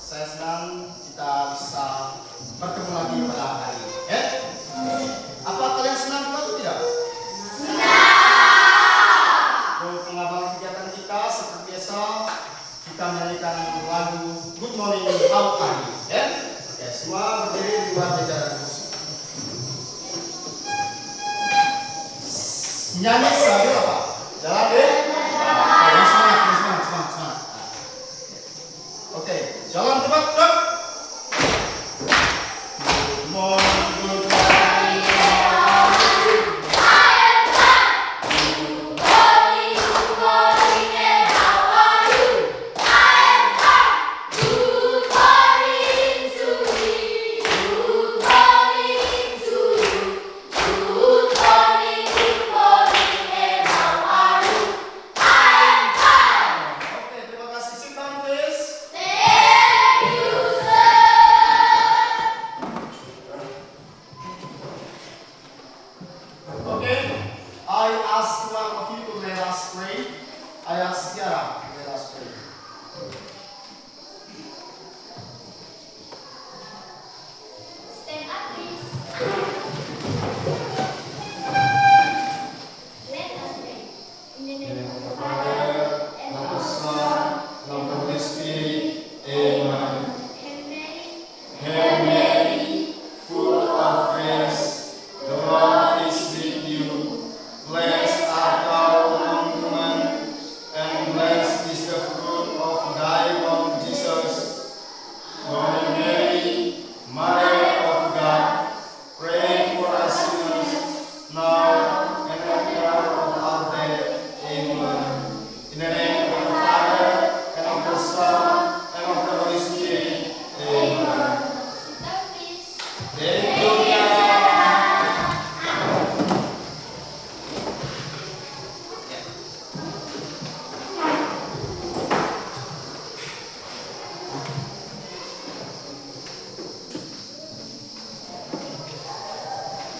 Saya senang kita bisa bertemu lagi pada hari ini. Apa kalian senang atau tidak? Untuk mengawali kegiatan kita seperti biasa, kita menyanyikan lagu Good Morning How Are You? Oke, semua berdiri di luar jajaran kursi. Nyanyi sambil apa? Jalan deh. Semangat. Oke, jalan cepat. Good morning, good morning.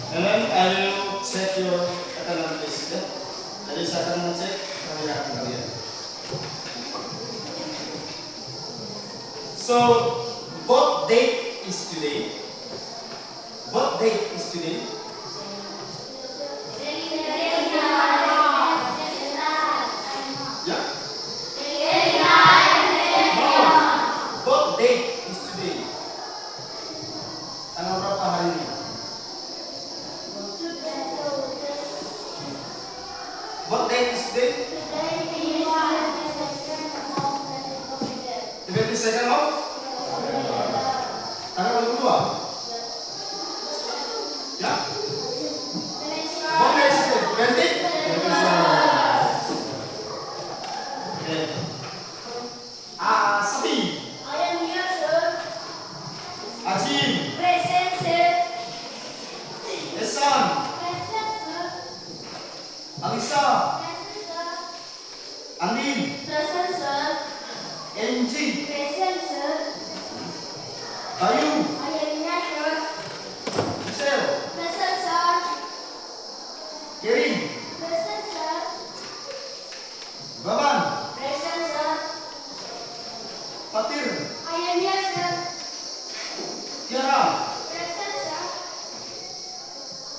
And then I will check your attendance list. Jadi saya akan mengecek kelayakan kalian. So, what date is today? What date is today? Yeah? No. What date is today? Tanggal berapa hari ini? What date is today? 22nd of? Tanggal 22? Ya? What date is today? 20? Okay. Safi. I am here, sir. Ajim. Present, sir. Esan. Present, sir. Alisa. Present, sir. Andin. Present, sir. Enji. Present, sir. Bayu. I am here, sir. Michelle. Present, sir. Kering. Present, sir. Baban. Present, sir. Fatir. I am here, sir. Tiara. Present, sir.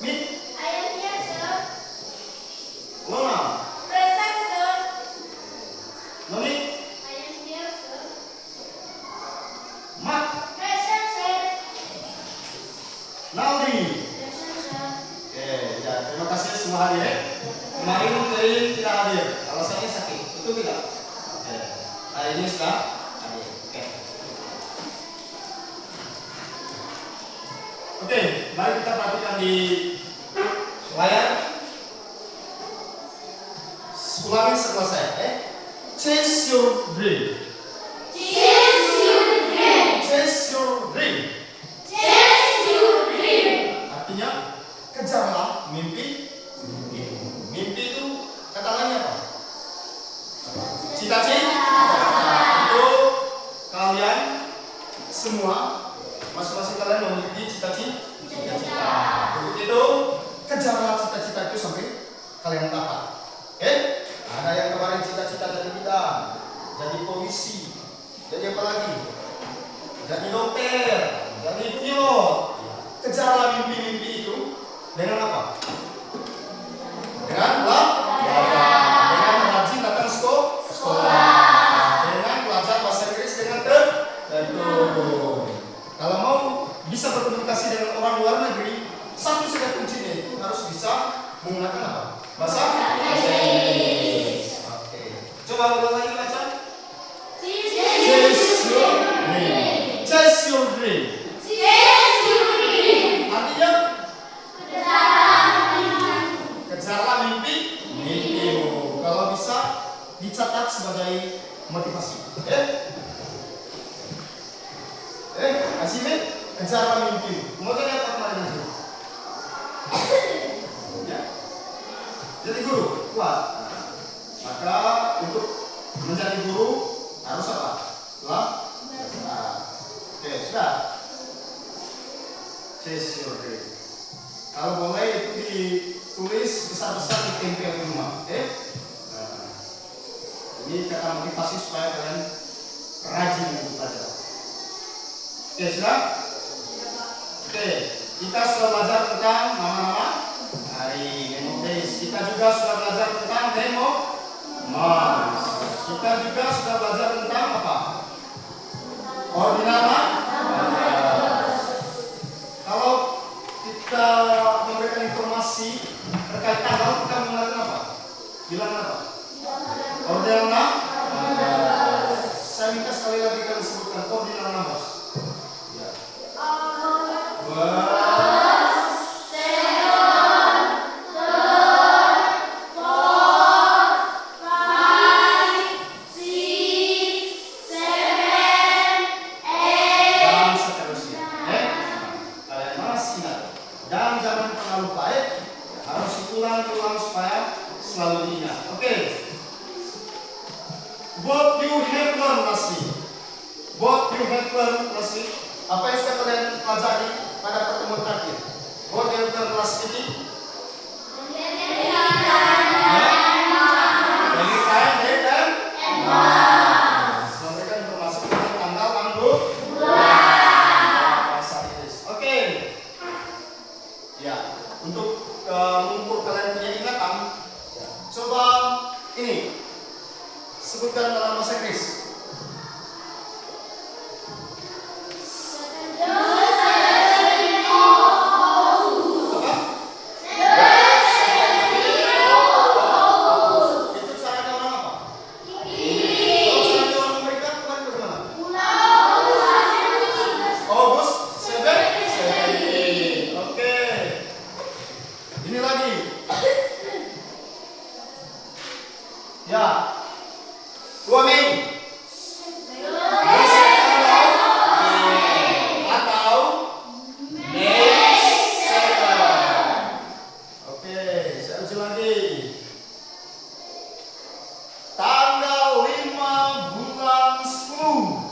Mit. I am here, sir. Lona. Present, sir. Noni. I am here, sir. Mat. Present, sir. Naudi. Present, sir. Oke, ya, terima kasih semua hadir ya. Kemarin dari tidak hadir, alasannya sakit, betul tidak? Oke, hari ini sudah hadir. Oke, mari kita perhatikan di layar. Ulangi setelah saya. Chase your dream. Chase your dream. Chase your dream. Chase your dream. Artinya kejarlah mimpi. Mimpi itu kata lainnya apa? Cita-cita. Untuk kalian semua, masing-masing kalian memiliki cita-cita. Untuk itu kejarlah cita-cita itu sampai kalian dapat. Oke? Ada yang kemarin cita-cita jadi bidang, jadi polisi, jadi apa lagi? jadi dokter, jadi pilot. Kejarlah mimpi-mimpi itu dengan apa? Dengan belajar, dengan rajin datang sekolah, dengan belajar bahasa Inggris dengan tekun. Kalau mau bisa berkomunikasi dengan orang luar negeri, satu saja kuncinya itu harus bisa menggunakan apa? Bahasa Inggris. Oke. Coba ulang lagi baca. Chase your dream. Chase your dream. Artinya kejarlah mimpimu. Kalau bisa dicatat sebagai motivasi. Asime, kejarlah mimpimu. Mau jadi apa kemarin itu? Ya. Jadi guru, kuat. Maka untuk menjadi guru harus apa? Oke, sudah. Chase your dream. Kalau boleh itu ditulis besar-besar di tempel di rumah. Nah, ini kata motivasi supaya kalian rajin untuk belajar. Oke, sudah? Oke, kita sudah belajar tentang nama-nama hari, name of days. Kita juga sudah belajar tentang name of months. Kita juga sudah belajar tentang apa? Ordinal numbers. Kalau kita memberikan informasi terkait tanggal, kita menggunakan apa? Bilang apa? Ordinal numbers. Saya minta sekali lagi kalian sebutkan ordinal numbers. Apa yang sudah kalian pelajari pada pertemuan terakhir? What have you done last meeting? Memberikan informasi tentang tanggal, bulan. Oke. Ya, untuk mengukur kalian punya ingatan, coba ini sebutkan dalam bahasa Inggris. Ya, 2 Mei atau Mei 7. Oke, saya uji lagi. Tanggal 5 bulan 10.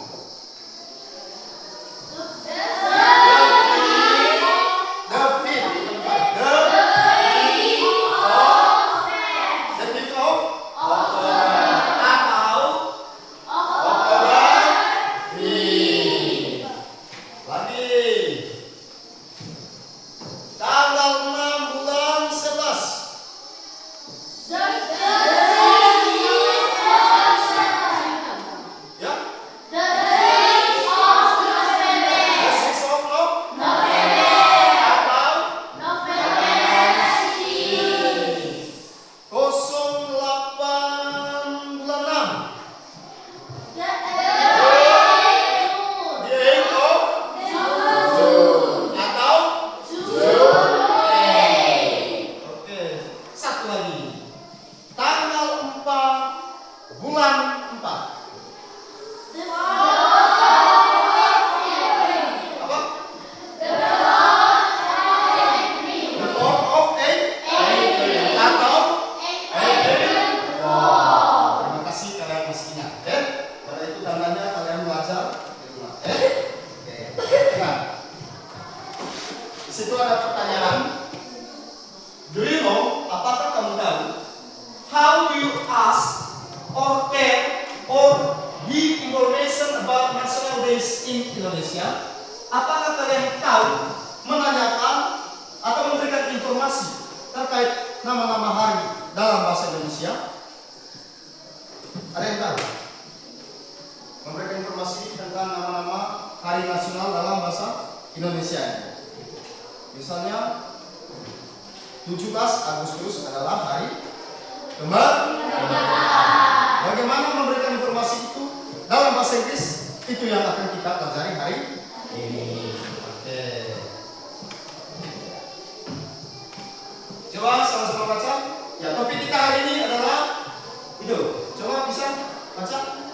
Or give information about national Days in Indonesia? Apakah kalian tahu menanyakan atau memberikan informasi terkait nama-nama hari dalam bahasa Indonesia? Ada yang tahu? Memberikan informasi tentang nama-nama hari nasional dalam bahasa Indonesia. Misalnya 17 Agustus adalah hari kemerdekaan. Bagaimana memberikan informasi itu dalam bahasa Inggris? Itu yang akan kita pelajari hari ini. Oke. Coba sama-sama baca. Ya, topik kita hari ini adalah itu. Coba bisa baca.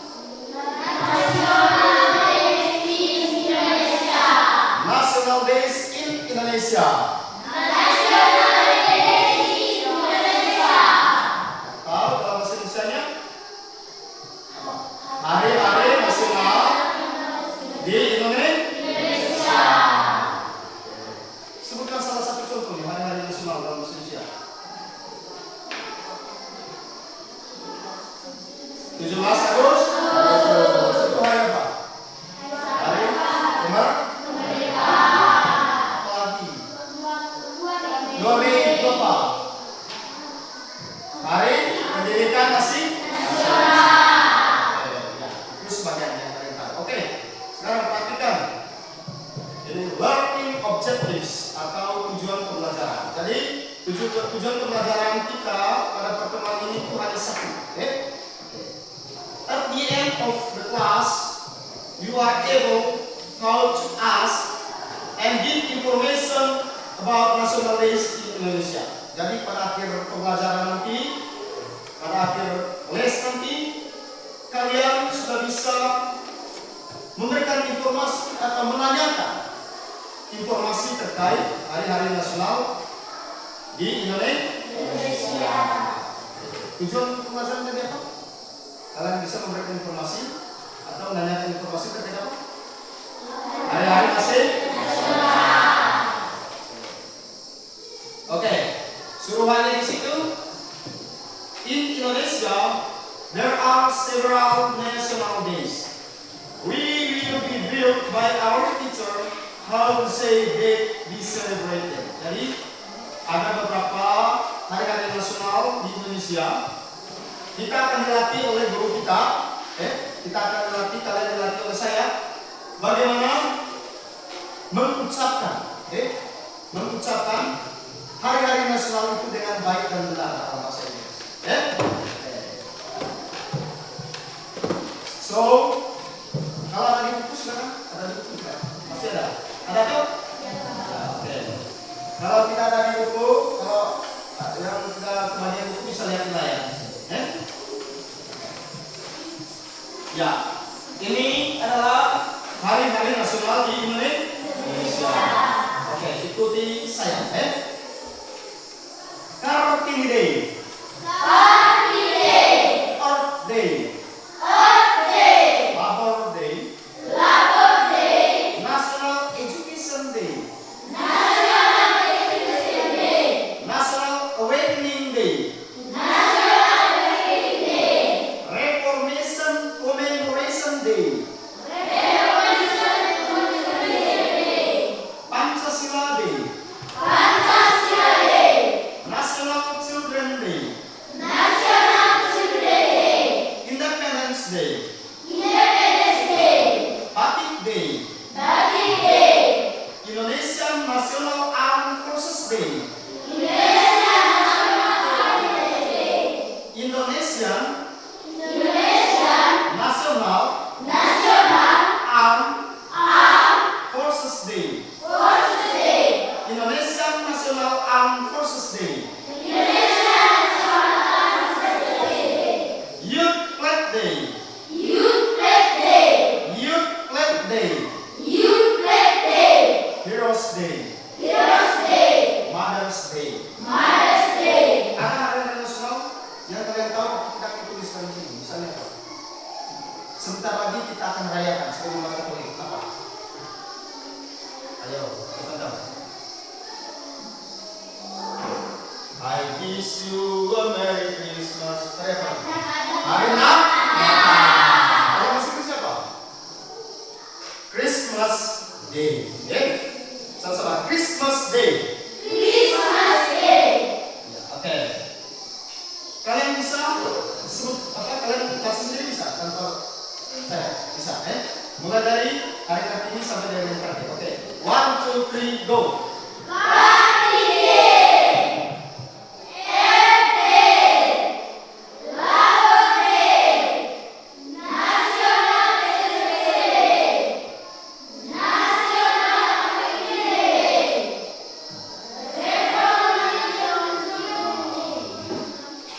National Days in Indonesia. Tahu dalam bahasa Indonesianya? Hari-hari nasional di Indonesia. Sebutkan salah satu contoh nih hari-hari nasional dalam bahasa Indonesia. 17 Agustus. Itu hari apa? Hari kemerdekaan. Apa lagi? 2 Mei itu apa? Hari Pendidikan Nasional. Itu sebagian yang kalian tahu. Oke, sekarang perhatikan. Ini learning objectives atau tujuan pembelajaran. Jadi tujuan pembelajaran kita pada pertemuan ini itu hanya satu. At the end of the class, you are able how to ask and give information about national days in Indonesia. Jadi pada akhir pembelajaran nanti, pada akhir les nanti, kalian sudah bisa memberikan informasi atau menanyakan informasi terkait hari-hari nasional di Indonesia. Tujuan pembelajaran tadi apa? Kalian bisa memberikan informasi atau menanyakan informasi terkait apa? Hari-hari nasional. Oke, suruhannya di situ. In Indonesia, there are several national days. We will be built by our teacher how to say that we celebrated. Jadi ada beberapa hari-hari nasional di Indonesia. Kita akan dilatih oleh guru kita. Kita akan dilatih, kalian dilatih oleh saya. Bagaimana mengucapkan, mengucapkan hari-hari nasional itu dengan baik dan benar dalam bahasa Inggris. So, kalau ada di buku silakan, ada di buku tidak? Masih ada? Ada tuh? Oke. Kalau tidak ada di buku, kalau yang tidak kebagian buku bisa lihat di layar. Ya, ini adalah hari-hari nasional di Indonesia. Oke, ikuti saya. Kartini Day. Earth Day. Labor Day. National Education Day. National Awakening Day. Reformation Commemoration Day. Pancasila Day. National Children Day. Independence Day. Batik Day. Indonesian National Armed Forces Day. Indonesian National Armed Forces Day. Indonesian National Armed Forces Day. Youth Flag Day. Youth Flag Day. Heroes Day. Mother's Day. Ada hari nasional yang kalian tahu kita akan tuliskan di sini. Misalnya apa? Sebentar lagi kita akan rayakan sebagai mata kuliah. Apa? Ayo, kita tahu. I wish you a Merry Christmas. Hari apa? Hari Natal. Kalau masih siapa? Christmas Day. Sama-sama, Christmas Day. Christmas Day. Ya, oke. Kalian bisa sebut apa? Kalian kasih sendiri bisa tanpa saya bisa, Mulai dari hari Kartini sampai dari hari Kartini. Oke. 1, 2, 3, go.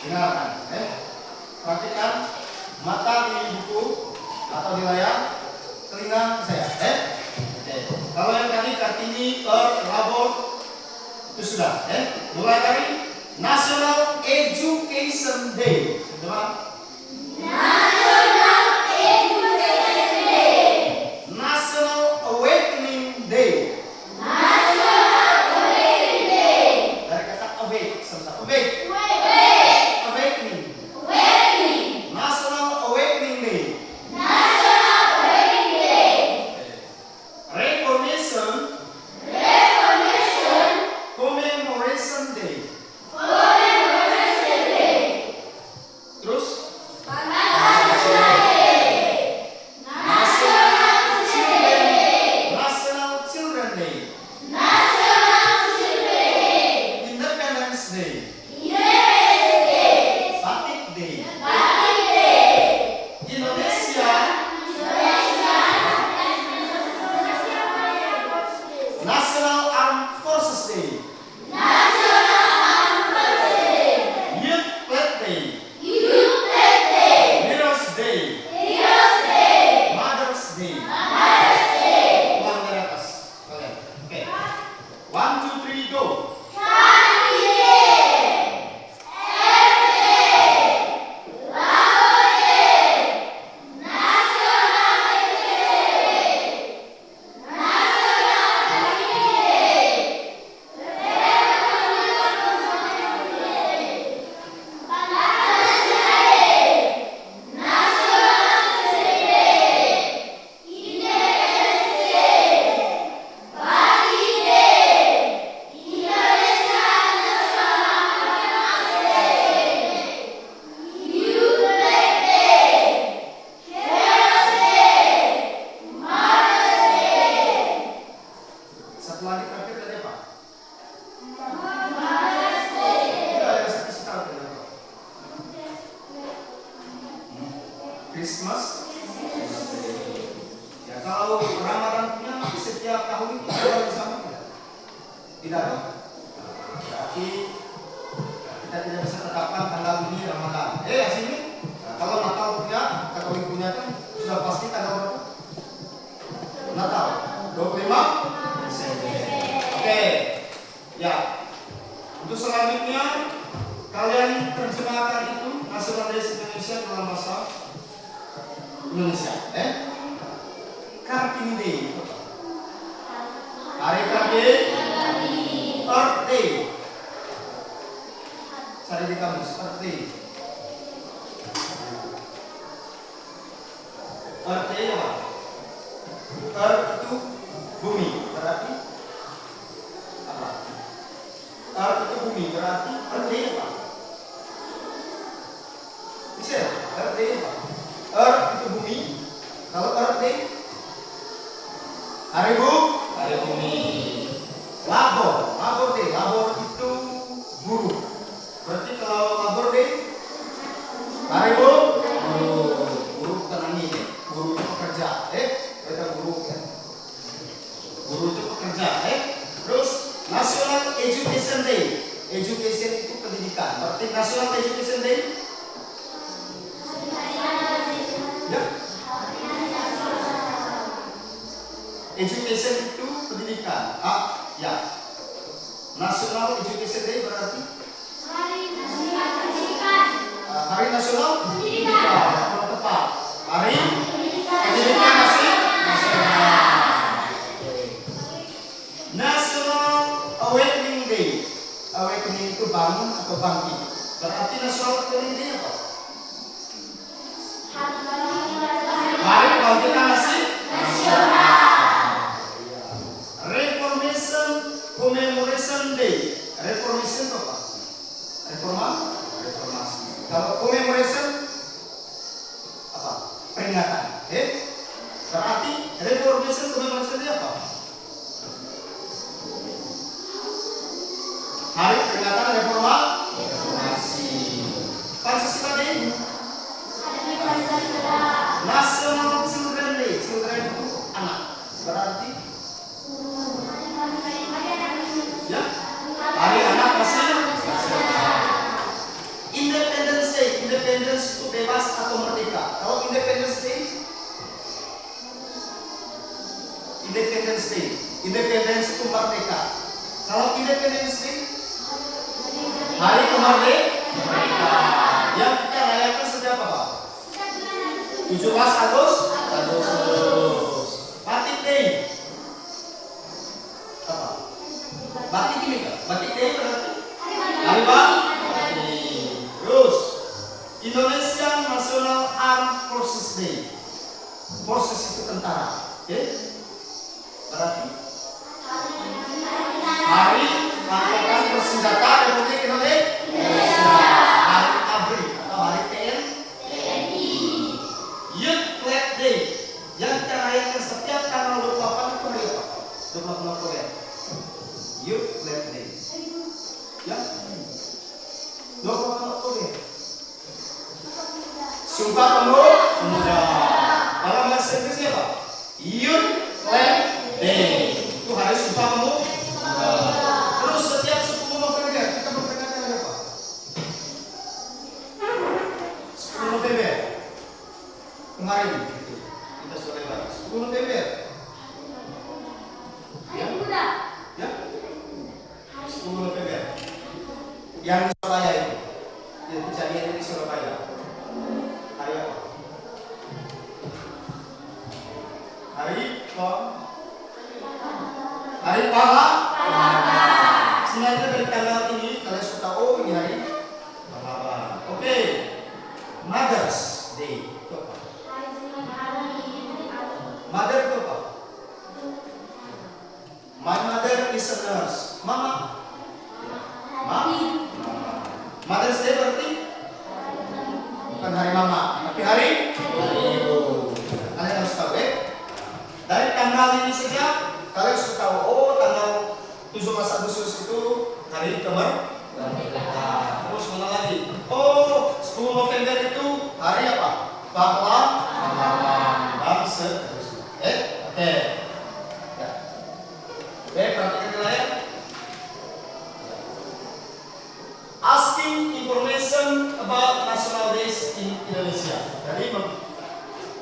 Dengarkan, perhatikan mata di buku atau di layar, telinga saya, Oke. Kalau yang tadi Kartini, Labor itu sudah, Mulai dari National Education Day, sudah. National Awakening Day. Dari kata awake, sama-sama. Awake. Awakening. National Awakening Day. Reformation. Commemoration Day. Terus National Children Day. Independence Day. Batik Day. Indonesia. National Armed Forces Day. Youth Flag Day. Heroes Day. Mother's Day. Ulang dari atas. Oke. 1, 2, 3, go. Satu lagi terakhir tadi apa? Tidak ada satu sekali tadi apa? Christmas. Ya kalau Ramadan punya setiap tahun itu ada yang sama tidak? Tidak ada. Berarti kita tidak bisa tetapkan tanggal ini Ramadan. Sini. Nah, kalau Natal punya, Katolik punya kan sudah pasti tanggal berapa? Natal 25 Desember. Oke. Ya. Untuk selanjutnya kalian terjemahkan itu National Day Indonesia dalam bahasa Indonesia. Kartini Day. Hari Kartini. Earth Day. Cari di kamus Earth Day. Earth Day apa? Earth itu bumi, berarti apa? Earth itu bumi, berarti Earth Day apa? Bisa ya? Earth Day apa? Earth itu bumi. Kalau Earth Day hari bumi. Labor Day. Labor itu buruh. Berarti kalau Labor Day hari buruh tenang ini. Buruh itu pekerja. Kita buruh ya. Buruh itu pekerja. Terus National Education Day. Education itu pendidikan. Berarti National Education Day. Ya. Education itu pendidikan. Ya. National Education Day berarti Hari Nasional Pendidikan. Yang tepat. Hari Pendidikan Nasional. National Awakening Day. Awakening itu bangun atau bangkit. Berarti National Awakening Day apa? Hari Kebangkitan Nasional. Reformation kememoration apa? Hari peringatan reformasi. Pancasila Day. National Children Day. Children itu anak. Berarti ya, hari anak masih. Independence Day. Independence itu bebas atau merdeka. Kalau Independence Day, Independence Day, Independence itu merdeka. Kalau Independence Day, hari kemerdekaan yang kita rayakan setiap apa? 17 Agustus. Batik Day. Apa? Batik ini kan? Batik Day berarti hari batik. Terus Indonesian National Armed Forces Day. Forces itu tentara. Oke? Berarti hari angkatan bersenjata Republik Indonesia. Hari ABRI atau hari TNI. Youth Flag Day yang kita rayakan setiap tanggal 28 itu hari apa? 28 Oktober. Youth Flag Day. Ya? 28 Oktober. Sumpah Pemuda. Dalam bahasa Inggrisnya apa? Youth Flag Day. Itu hari Sumpah Pemuda. Terus setiap 10 November kita memperingati hari apa? 10 November. Kemarin kita sudah lewat. 10 November. Ya? Ya? 10 November. Yang di Surabaya itu. Ya, kejadian di Surabaya. Hari apa? Hari pahlawan. Sebenarnya dari tanggal ini kalian sudah tahu, oh ini hari pahlawan. Oke. Mother's Day. Itu apa? Mother itu apa? My mother is a nurse. Mama. Mother's Day berarti bukan hari mama, tapi hari ibu. Kalian harus tahu ya. Dari tanggal ini saja kalian sudah tahu, oh tanggal 17 Agustus itu hari kemerdekaan. Terus mana lagi? Oh, 10 November itu hari apa? Pahlawan. Dan seterusnya. Oke. Ya. Oke, perhatikan di layar. Asking information about national days in Indonesia. Jadi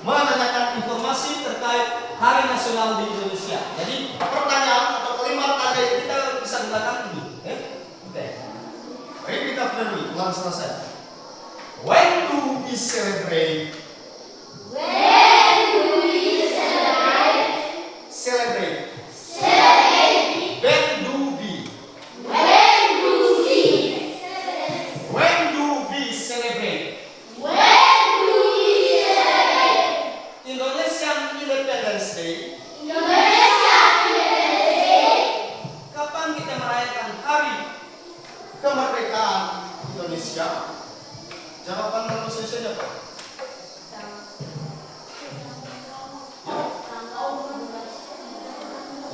menanyakan informasi terkait hari nasional di Indonesia. Jadi pertanyaan atau kalimat tanda yang kita bisa gunakan ini. Oke. Repeat after me. Ulang selesai. When do we celebrate? When do we celebrate? Celebrate. Celebrate. When do we? When do we? When do we celebrate? When do we celebrate? Indonesian Independence Day. Indonesia Independence Day. Kapan kita merayakan hari kemerdekaan Indonesia? Jawaban pronunciation apa?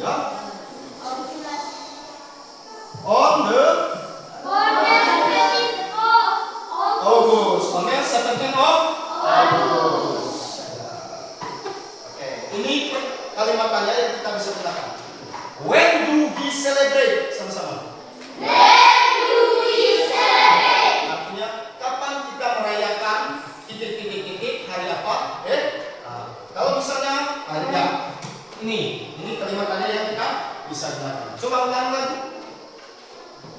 Ya. On the August. On the 17th of August. Oke, ini kalimat tanya yang kita bisa gunakan. When do we celebrate? Sama-sama. When do we celebrate? Artinya kapan kita merayakan titik-titik hari apa? Kalau misalnya ada ini kalimat tanya yang kita bisa gunakan. Coba ulang lagi.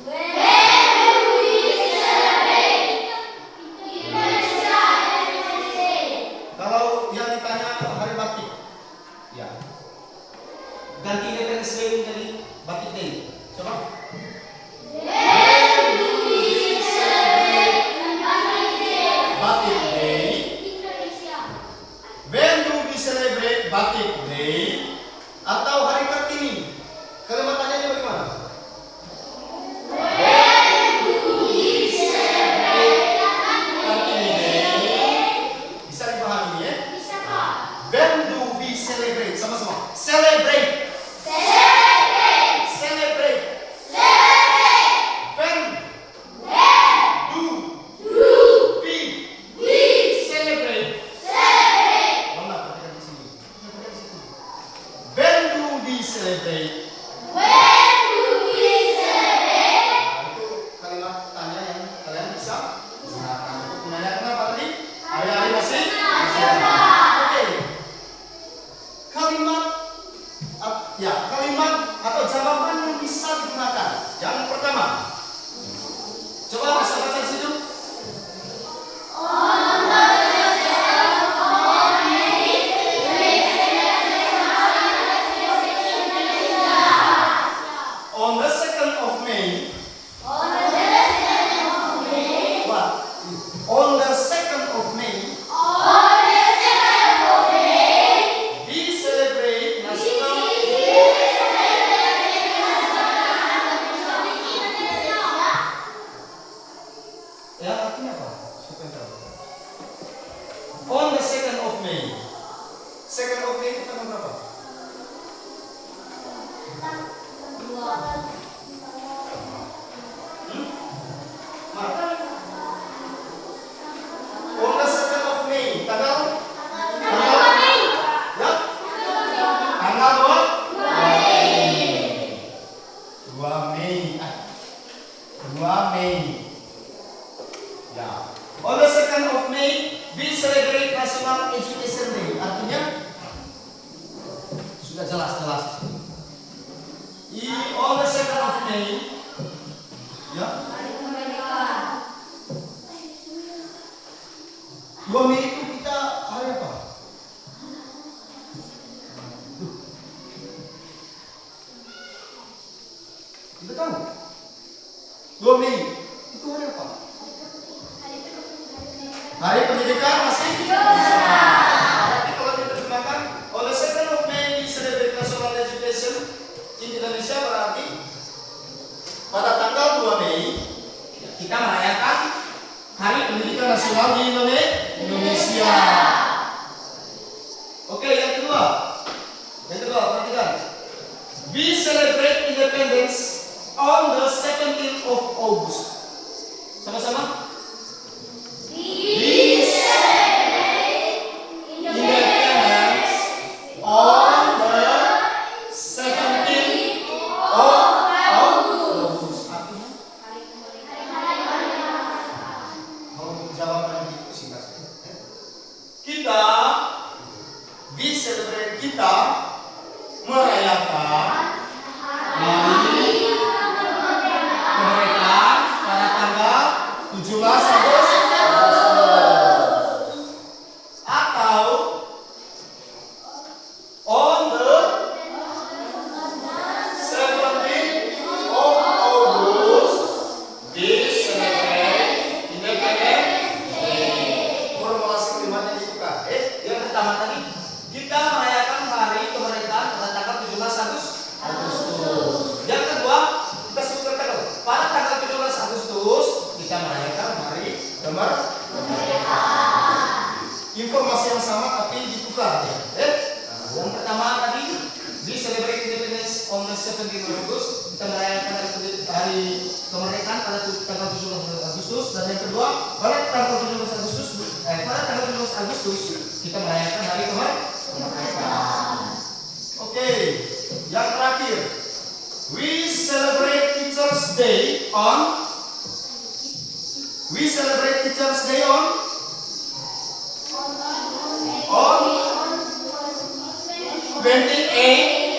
When do we celebrate? Indonesia Independence Day. Kalau yang ditanya hari batik, ya ganti Independence Day menjadi Batik Day. Coba. When do we celebrate Batik Day. Indonesia? When do we celebrate Batik Day? Atau hari Kartini? Kalimat tanyanya bagaimana? When do we celebrate Kartini Day. Bisa dipahami ya? Bisa kok? When do we celebrate? Sama-sama. Celebrate. Celebrate. Celebrate. Celebrate. When. Do. Do. We. We. Celebrate. Celebrate. Mama, perhatikan di sini. Perhatikan di situ. When do we celebrate? When do we celebrate? Nah, itu kalimat tanya yang kalian bisa gunakan untuk menanyakan apa tadi? Hari-hari masih nasional. Oke. Kalimat atau jawaban yang bisa digunakan. Yang pertama, coba bisa baca di situ. On the 2nd of May. What? On the 2nd of May, we celebrate national. Ya, artinya apa? Siapa yang tahu? On the 2nd of May. 2nd of May itu tanggal berapa? Maret. On the 2nd of May, tanggal? Ya? Tanggal 2 Mei. 2 Mei. Ya. On the 2nd of May, we celebrate National Education Day. Artinya sudah jelas. On the 2nd of May, ya. 2 Mei itu kita hari apa? Kita tahu. 2 Mei itu hari apa? Hari Pendidikan masih. Berarti kalau diterjemahkan, on the 2nd of May we celebrate National Education in Indonesia, berarti pada tanggal 2 Mei kita merayakan Hari Pendidikan Nasional di Indonesia. Oke, yang kedua perhatikan. We celebrate independence on the 17th of August. Sama-sama. We celebrate independence on the 17th of August. Artinya? Kalau jawaban itu singkat saja. Kita merayakan hari kemerdekaan pada tanggal 17 Agustus atau on the 17th of August we celebrate Independence Day. Formulasi kalimatnya dibuka. Yang pertama tadi, kita merayakan hari kemerdekaan pada tanggal 17 Agustus. Yang kedua, kita sebutkan tanggal. Pada tanggal 17 Agustus kita merayakan hari kemerdekaan. Informasi yang sama tapi ditukar ya. Yang pertama tadi, we celebrate independence on the 17th of August. Kita merayakan hari kemerdekaan pada tanggal 17 Agustus. Dan yang kedua, pada tanggal 17 Agustus kita merayakan hari kemerdekaan. Oke, yang terakhir, we celebrate Teachers Day on 28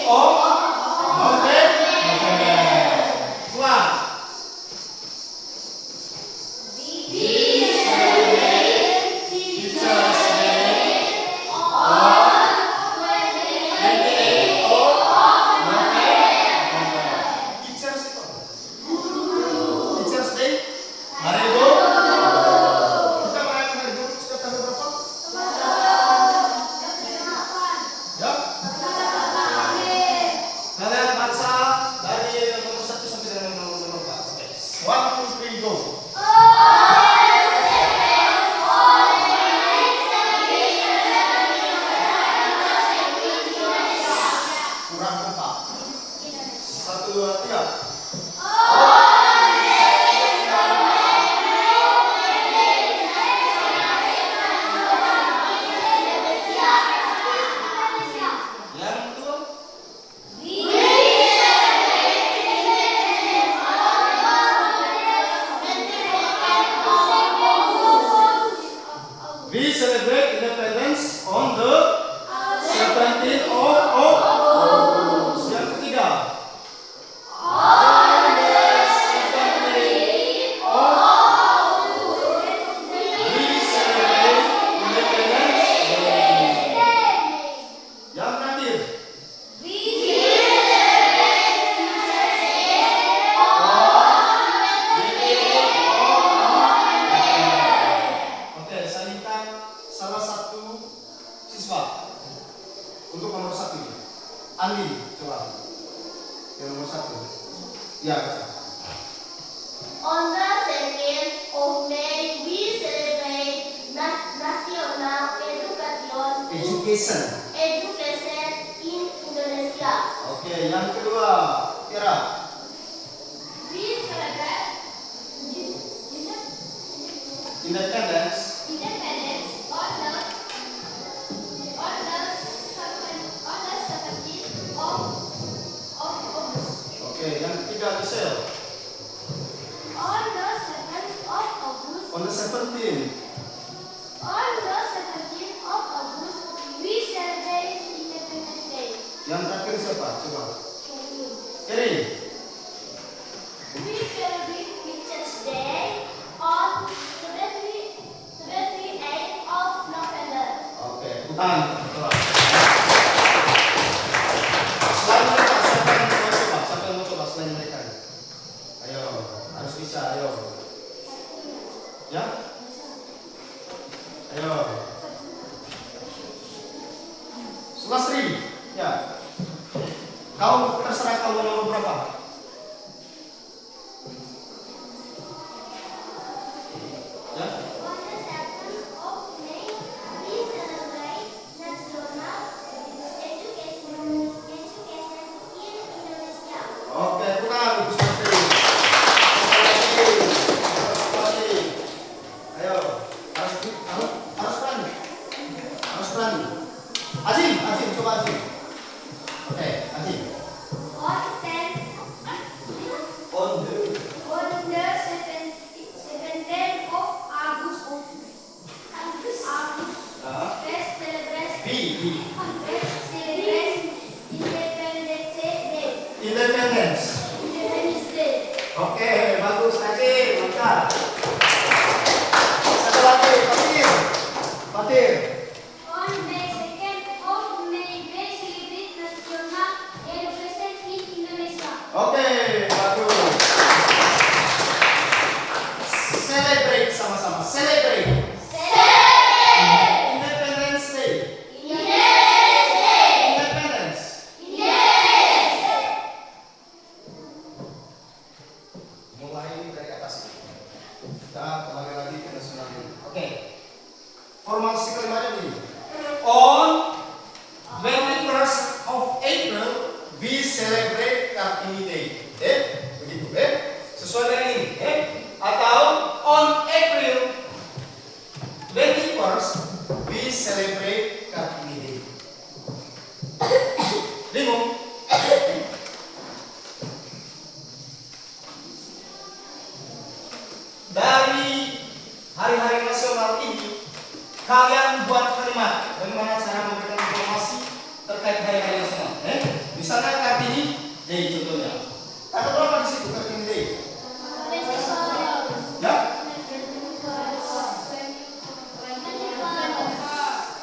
of November. Wah. dua, tiga. Yang kedua. We celebrate independence on the 17th of August. Yang ketiga. On the 17th of August, we celebrate Independence Day. Yang terakhir. Oke, saya minta salah satu siswa untuk nomor 1 ini. Andi, coba. Yang nomor 1. Ya, bisa. On the 2nd of May, we celebrate National Education. Education in Indonesia. Oke, yang kedua, Tira. We celebrate Independence. independence on the 17th of August. Oke, yang ketiga, Michelle. On the 7th of August. On the 17th. On the 17th of August, we celebrate Independence Day. Yang terakhir siapa? Coba. Kiri. We celebrate Teachers Day on 28th of November. Oke, hutan. Coba. Selain mereka, siapa yang mau coba? Siapa yang mau coba selain mereka? Ayo, harus bisa, ayo. Ya? Ayo. Sulastri, ya. Kau terserah kau mau nomor berapa? Ya? On the 7th of May, we celebrate National Education in Indonesia. Oke, pulang, Ibu Sulastri. Sulastri. Ayo, harus berani. Harus berani. Azim, coba Azim. Oke, Azim. On 10th On the On the 17th of August, let's celebrate Independence Day. Independence. Independence Day. Oke, bagus Azim, mantap. Satu lagi, Fatir. On May 2nd of May, we celebrate National Education in Indonesia. Oke, bagus. Celebrate sama-sama. Celebrate. Independence Day. Independence. Mulai dari atas. Kita kembali lagi ke nasional ini. Oke. Formasi kelimanya begini. On 21st of April, we celebrate Kartini Day. Begitu, sesuai dengan ini, atau on April 21st, we celebrate Kartini Day. Bingung? Dari hari-hari nasional ini, kalian buat kalimat bagaimana cara memberikan informasi terkait hari-hari nasional. Misalnya Kartini Day contohnya. Ada berapa di situ Kartini Day? Ya?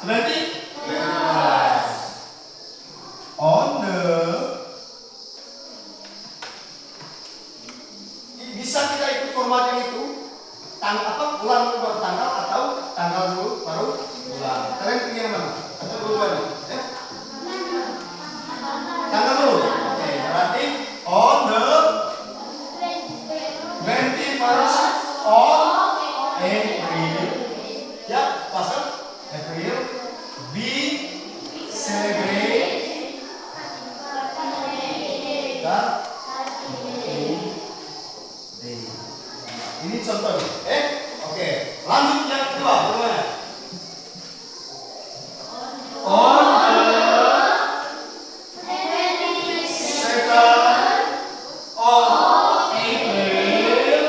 20? On the bisa kita ikut format yang itu bulan dulu baru tanggal atau tanggal dulu baru bulan. Kalian pilih yang mana? Atau dua-duanya? Tanggal dulu. Oke, berarti on the 21st of April. Ya, pasal April we celebrate contohnya. Oke. Lanjut yang kedua, bagaimana? On the 2nd of April,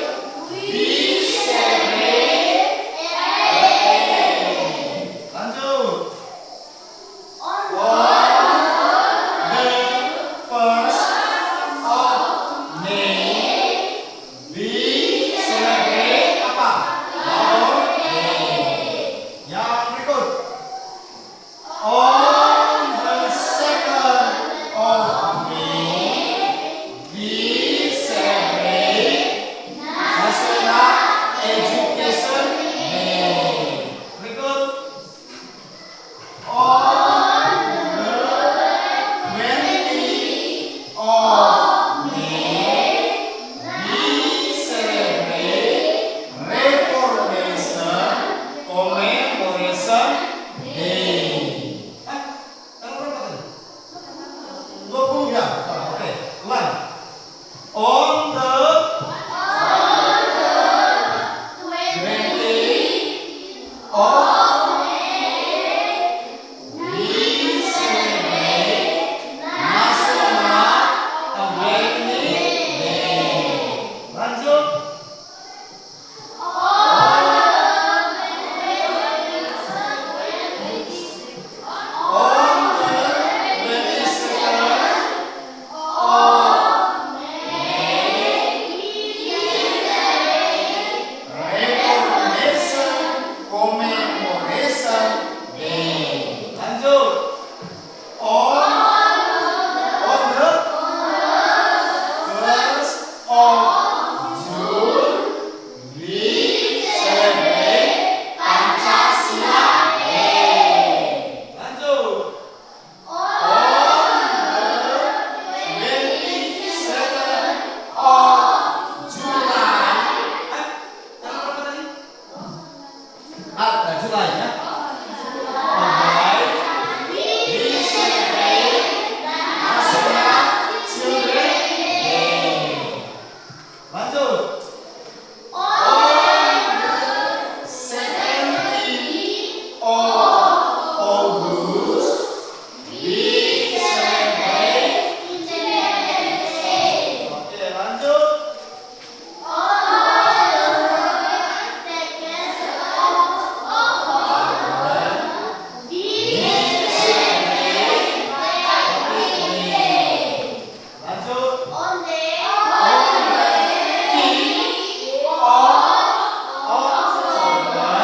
we celebrate. Lanjut. On the 1st of May, we celebrate apa? Labor Day. Yang berikut. On the 2nd of May, we celebrate National Education Day. Berikut. On the 20th of May, we celebrate Reformation Commemoration Day. Tanggal berapa tadi? 20 ya? Oke, ulang. On the 20th of we celebrate National Awakening Day. Lanjut. On the 22nd of Reformation Commemoration Day. Lanjut. On the 1st of June, we celebrate Pancasila Day. Lanjut. On the 22nd of July. Tanggal berapa tadi? Julai ya. Julai, we celebrate National Children Day. Lanjut. On the 17th of August, we celebrate Independence Day. Oke, lanjut. Lanjut. On the 5th of October,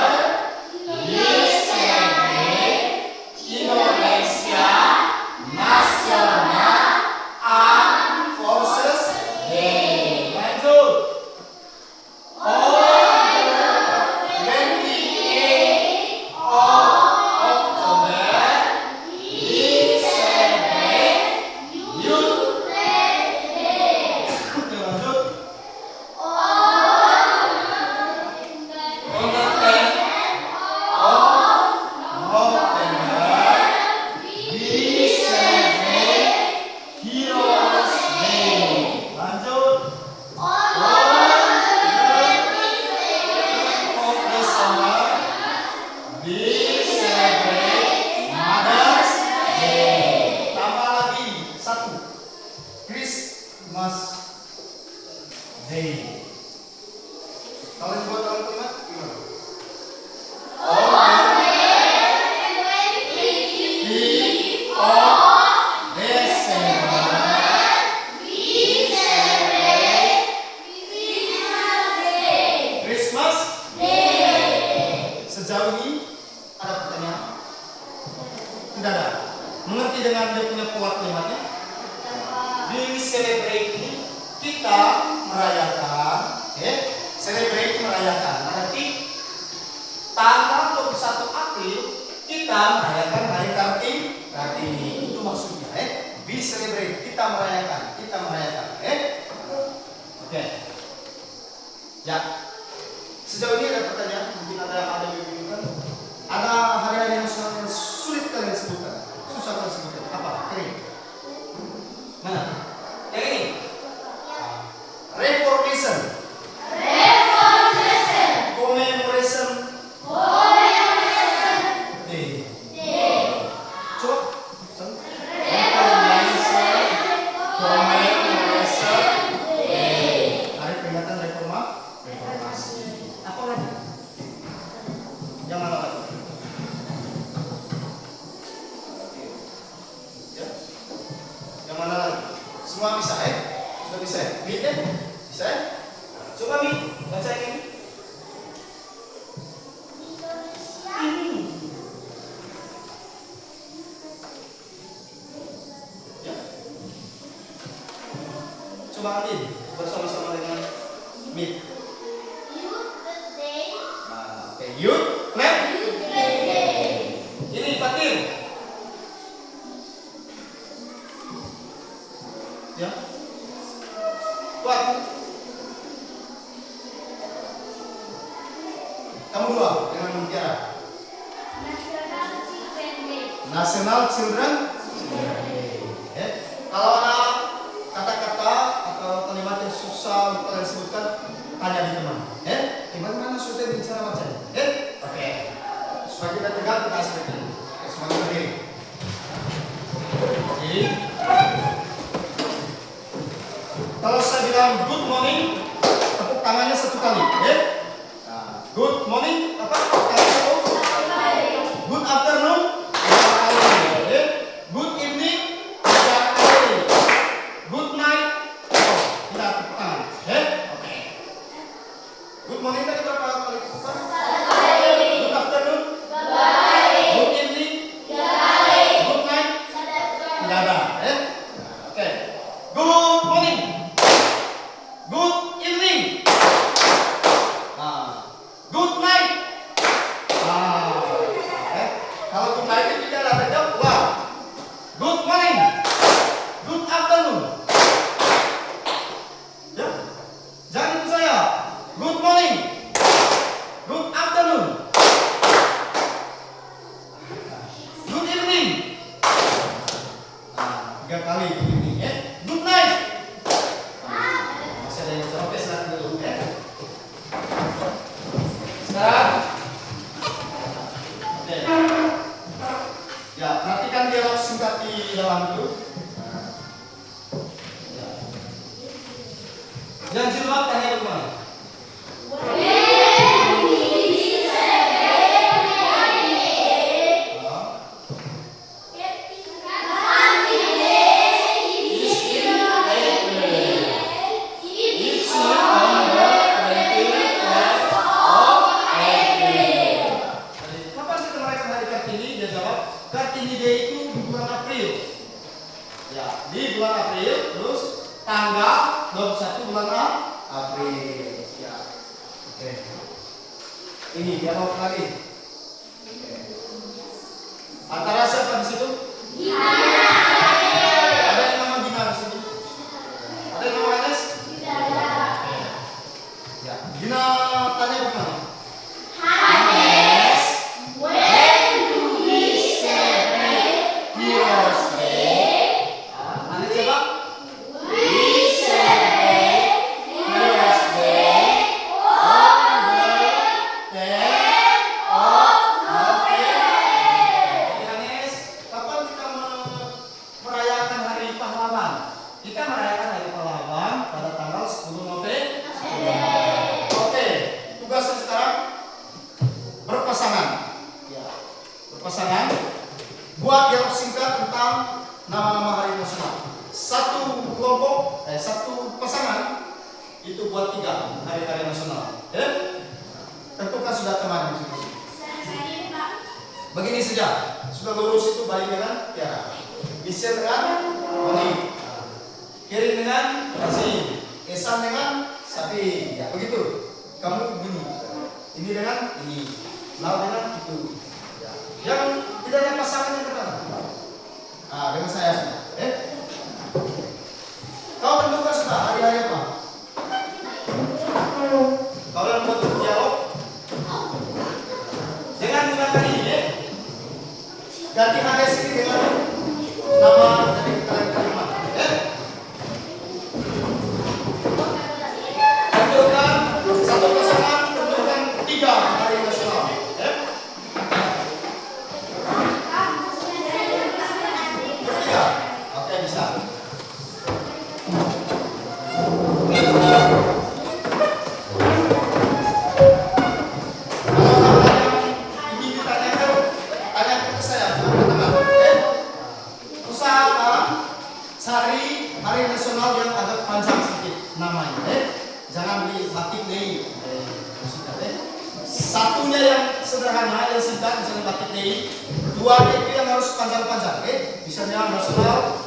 we celebrate Indonesia National Armed Forces Day. Lanjut. On the 28th of October, we celebrate Youth Day. Oke, lanjut. On the 10th of November, we celebrate Heroes Day. Lanjut. On the 22nd of December, we celebrate Mother's Day. Tambah lagi satu, Christmas Day. Kalian buat kalimat gimana? On the 5th of December, we celebrate Christmas Day. Sejauh ini ada pertanyaan? Tidak ada. Mengerti dengan dia punya pola kalimatnya? We celebrate ini kita merayakan, celebrate merayakan. Berarti tanggal 21 April kita merayakan hari Kartini. Itu maksudnya, We celebrate, kita merayakan, Oke. Ya. Sejauh ini ada pertanyaan, mungkin ada yang bingung. Ada hari-hari yang sulit kalian sebutkan, susah kalian sebutkan. Apa? Kering. Mana? Yang ini. Reformation. Semua bisa Sudah bisa Mit Bisa Coba Mit, baca ini. Ya. Coba Andin bersama-sama dengan Mit. Youth Birthday. Nah, oke, Youth Clap. Youth Birthday. Ini Fatir. Ya. Kuat. Kamu dua dengan membicara. National Children Day. National Children Day. Kalau ada kata-kata atau kalimat yang susah untuk kalian sebutkan, tanya di teman. Gimana sudah bicara bacanya? Oke. Supaya kita tegak, kita seperti ini. Semangat berdiri. Jadi, kalau saya bilang good morning, tepuk tangannya satu kali. Nah, good morning, apa? Good afternoon, good evening, good night. Kita tepuk tangan. Oke. Good morning tadi berapa kali tepukan? Good afternoon, good evening, good night. Tidak ada. Oke. Good morning. Good evening. Good night. Kalau good night itu tidak ada jawab. Wah. Good morning. Good afternoon. Ya. Jangan ikut saya. Good morning. Good afternoon. Good evening. 3 kali good evening. Good night. Masih ada yang jawab, silakan dulu. Sekarang, oke. Ya, perhatikan dialog singkat di dalam itu. Yang jilbab tanya kemana? Kapan kita merayakan hari Kartini? Dia jawab, Kartini Day itu di bulan April. Ya, di bulan April, terus tanggal 21 bulan April. Ya. Oke. Ini dialog lagi. Oke. Antara siapa di situ? Ada yang nama Gina di situ? Ada yang nama Anes? Ya. Gina tanya bagaimana? Anes coba? Kapan kita merayakan Hari Pahlawan? Kita merayakan Hari Pahlawan pada tanggal 10 November. Oke, tugasnya sekarang berpasangan. Ya, berpasangan. Buat dialog singkat tentang nama-nama hari nasional. Satu kelompok, satu pasangan itu buat 3 hari-hari nasional. Tentukan sudah teman di sini. Begini saja, sudah lurus itu baik dengan Tiara, Michelle dengan Moni, Kirin dengan Razi, Esan dengan Safi. Ya begitu. Kamu begini, ini dengan ini, Lau dengan itu. Ya. Yang tidak ada pasangan yang pertama. Dengan saya sudah. Kau tentukan sudah hari-hari apa? Kau yang buat dialog dengan menggunakan ini. Ganti Hades ini dengan nama dari kalian kalimat. Tentukan satu pasangan, tentukan 3 hari nasional. hari nasional yang agak panjang sedikit namanya. Jangan di batik day. Satunya yang sederhana, yang singkat, misalnya batik day. Dua itu yang harus panjang-panjang. Misalnya nasional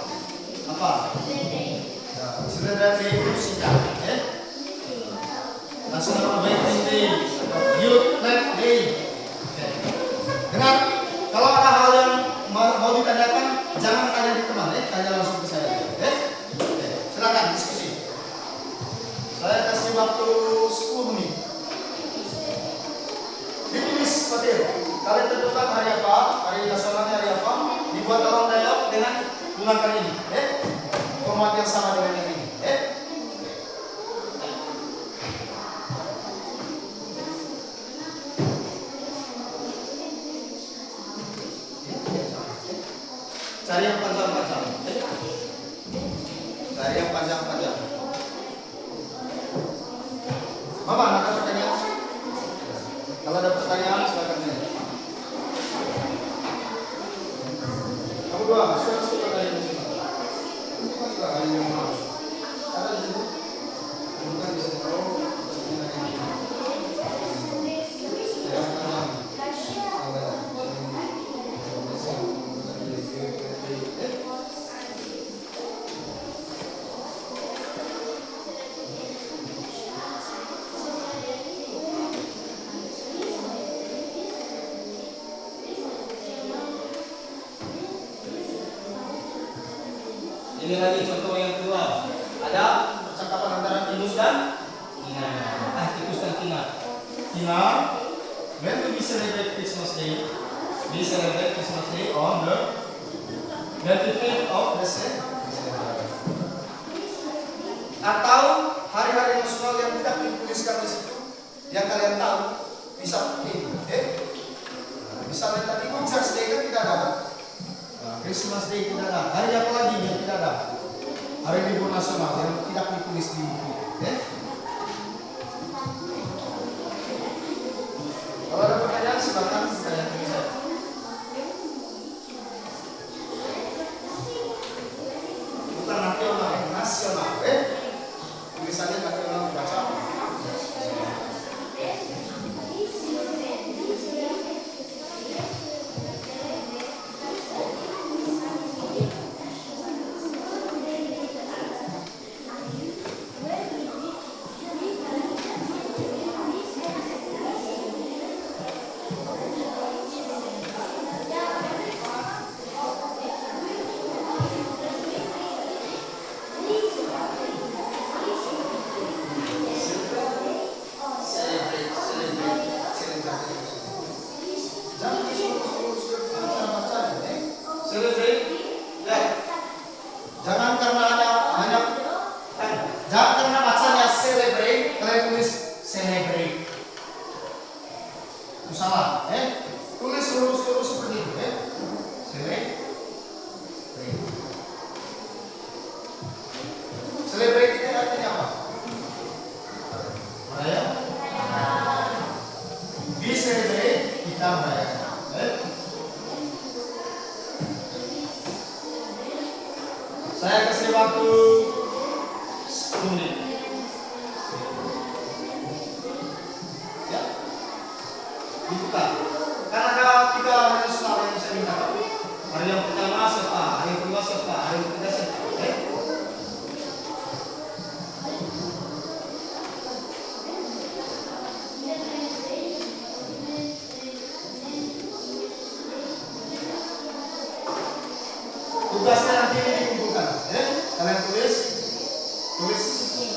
apa? Children Day itu singkat. National Awakening Day, Youth Flag Day. Dengar, kalau ada hal yang mau ditanyakan, jangan tanya di teman, tanya langsung ke saya. Silakan diskusi. Saya kasih waktu 10 menit. Ditulis seperti itu. Kalian tentukan hari apa, hari nasionalnya hari apa, dibuat dalam dialog dengan gunakan ini. Format yang sama dengan yang ini. Cari yang panjang-panjang. Cari yang panjang-panjang. Mama, ada pertanyaan? Kalau ada pertanyaan, silakan tanya. Kamu dua, suka dari ini. Suka dari ini. Ada di sini. Bukan di sini. Ini lagi contoh yang kedua. Ada percakapan antara Tikus dan Tina. Tikus dan Tina. Tina, when do we celebrate Christmas Day? We celebrate Christmas Day on the 25th of December. Atau hari-hari nasional yang tidak dituliskan di situ, yang kalian tahu, bisa misalnya tadi Teachers Day kan tidak ada. Christmas Day tidak ada. Hari apa lagi yang tidak ada? Hari libur nasional yang tidak ditulis di buku. Kalau ada pertanyaan silakan saya tulis. Bukan nasional, nasional. Tulisannya nasional baca. Salah, tulis lurus-lurus seperti itu, celebrate itu artinya apa? Meraya? We celebrate, kita merayakan. Saya kasih waktu 10 menit. Dibuka. Karena ada 3 hari nasional yang saya minta. Hari yang pertama siapa, hari yang kedua siapa, hari yang ketiga siapa. Tugasnya nanti dikumpulkan. Kalian tulis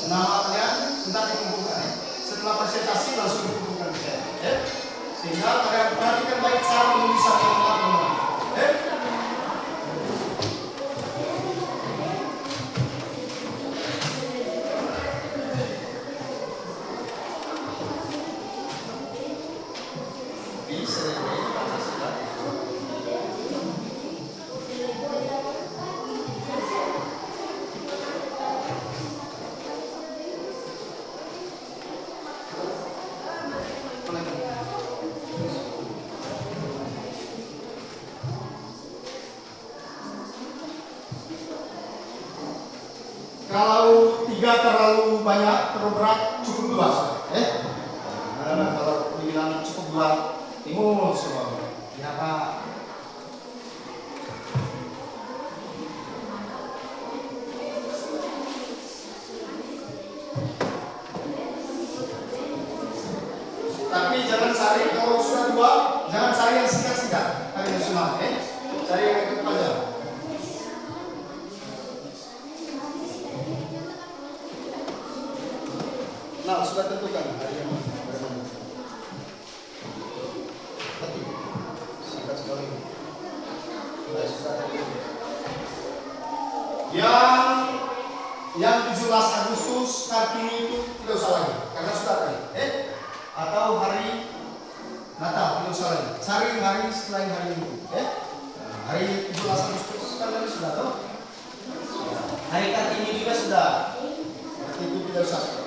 nama kalian, sebentar dikumpulkan. Setelah presentasi langsung dikumpulkan ke saya. Sehingga kalian perhatikan baik cara menulis teman-teman. Kalau 3 terlalu banyak, terlalu berat, cukup 2. Kalau dibilang cukup 2, timun semua. Ya Pak. Tapi jangan cari kalau sudah 2, jangan cari yang singkat-singkat. Kalian semua, cari yang ikut panjang. Nah, sudah tentukan hari yang bagaimana. Tapi singkat sekali. Yang 17 Agustus Kartini itu tidak usah lagi, karena sudah tadi. Atau hari Natal tidak usah lagi. Cari hari selain hari itu. Hari 17 Agustus kan tadi sudah tahu. Hari Kartini juga sudah. Berarti itu tidak usah.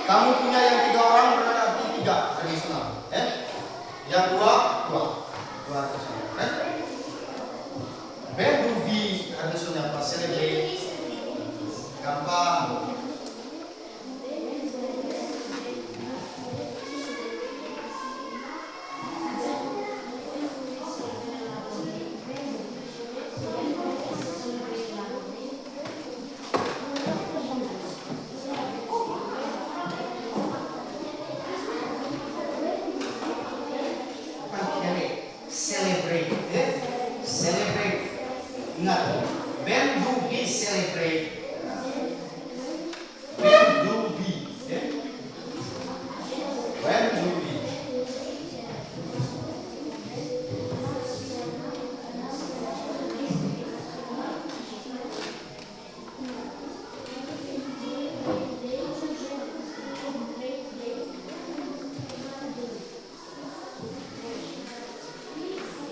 Kamu punya yang 3 orang berarti 3 tradisional. Yang 2 tradisional. Berduvi tradisional pas celebrate. Gampang. Celebrate. Ingat, when do we celebrate? When do we? When do we?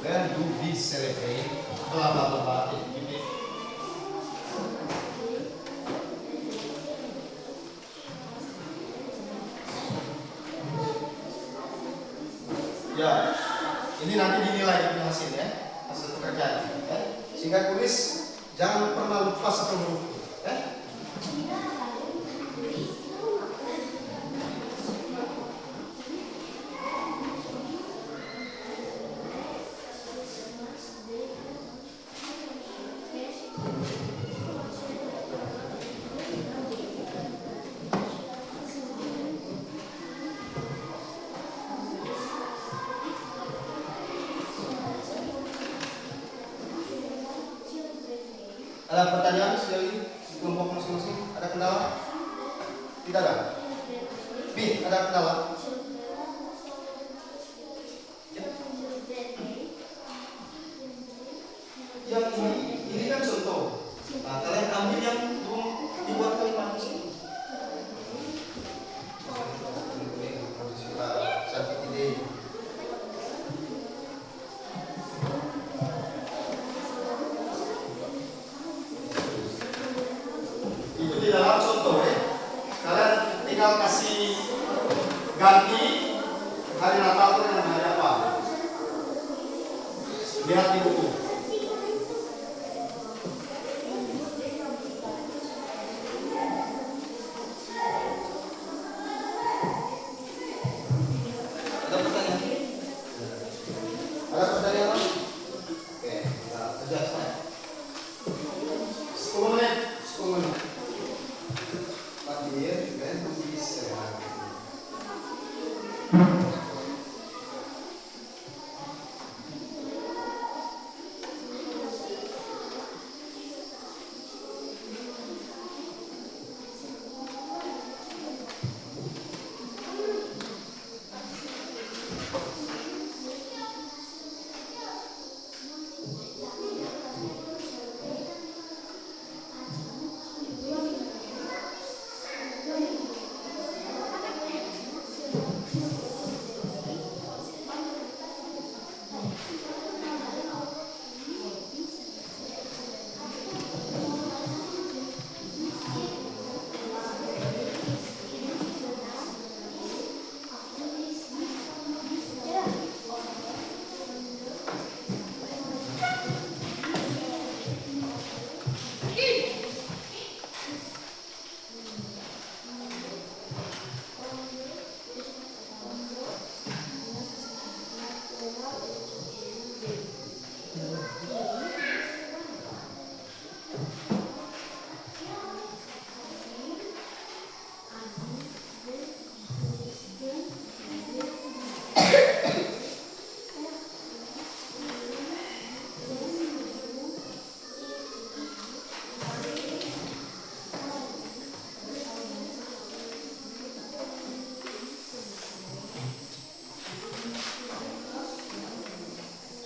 When do we celebrate? Blah blah blah blah. Ya, ini nanti dinilai punya hasilnya, hasil pekerjaan. Sehingga tulis jangan pernah lupa satu huruf. Ada pertanyaan sejauh ini di kelompok masing-masing? Ada kendala? Tidak ada? B, ada kendala? Ya. Yang ini kan contoh. Nah, kalian ambil yang belum dibuat kalimat di sini. Cantik ide. Itu di dalam contoh kalian tinggal kasih ganti hari Natal dengan hari apa. Lihat di buku. Ada pertanyaan? Ada pertanyaan? Oke, kita kerja saya. 10 menit. 10 menit. Hadir dan bisa.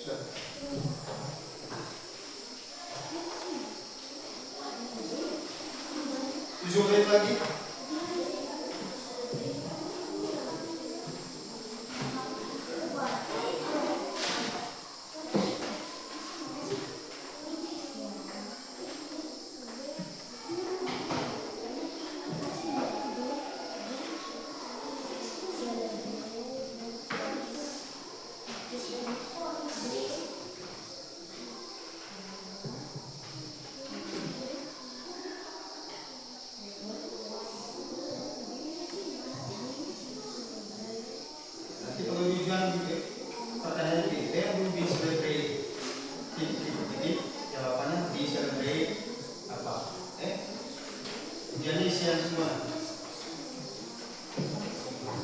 Sudah. 7 menit lagi. Nanti pengujian pertanyaan B belum B celebrate titik jawabannya B celebrate apa? Ujiannya isian semua,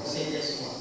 saja semua.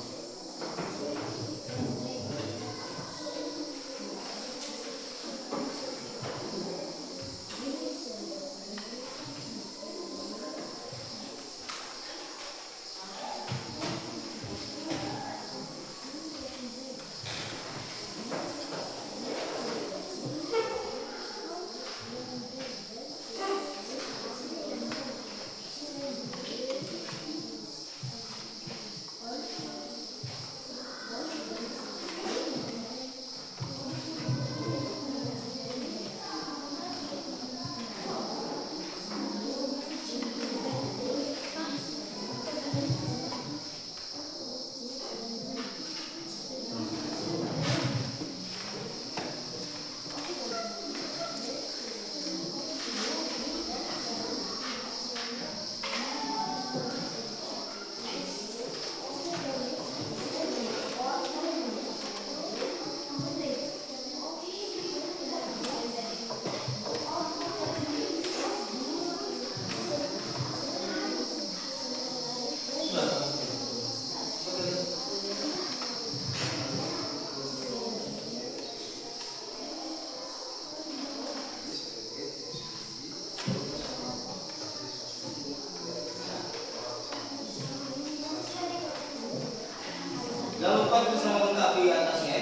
Jangan lupa bisa melengkapi atasnya.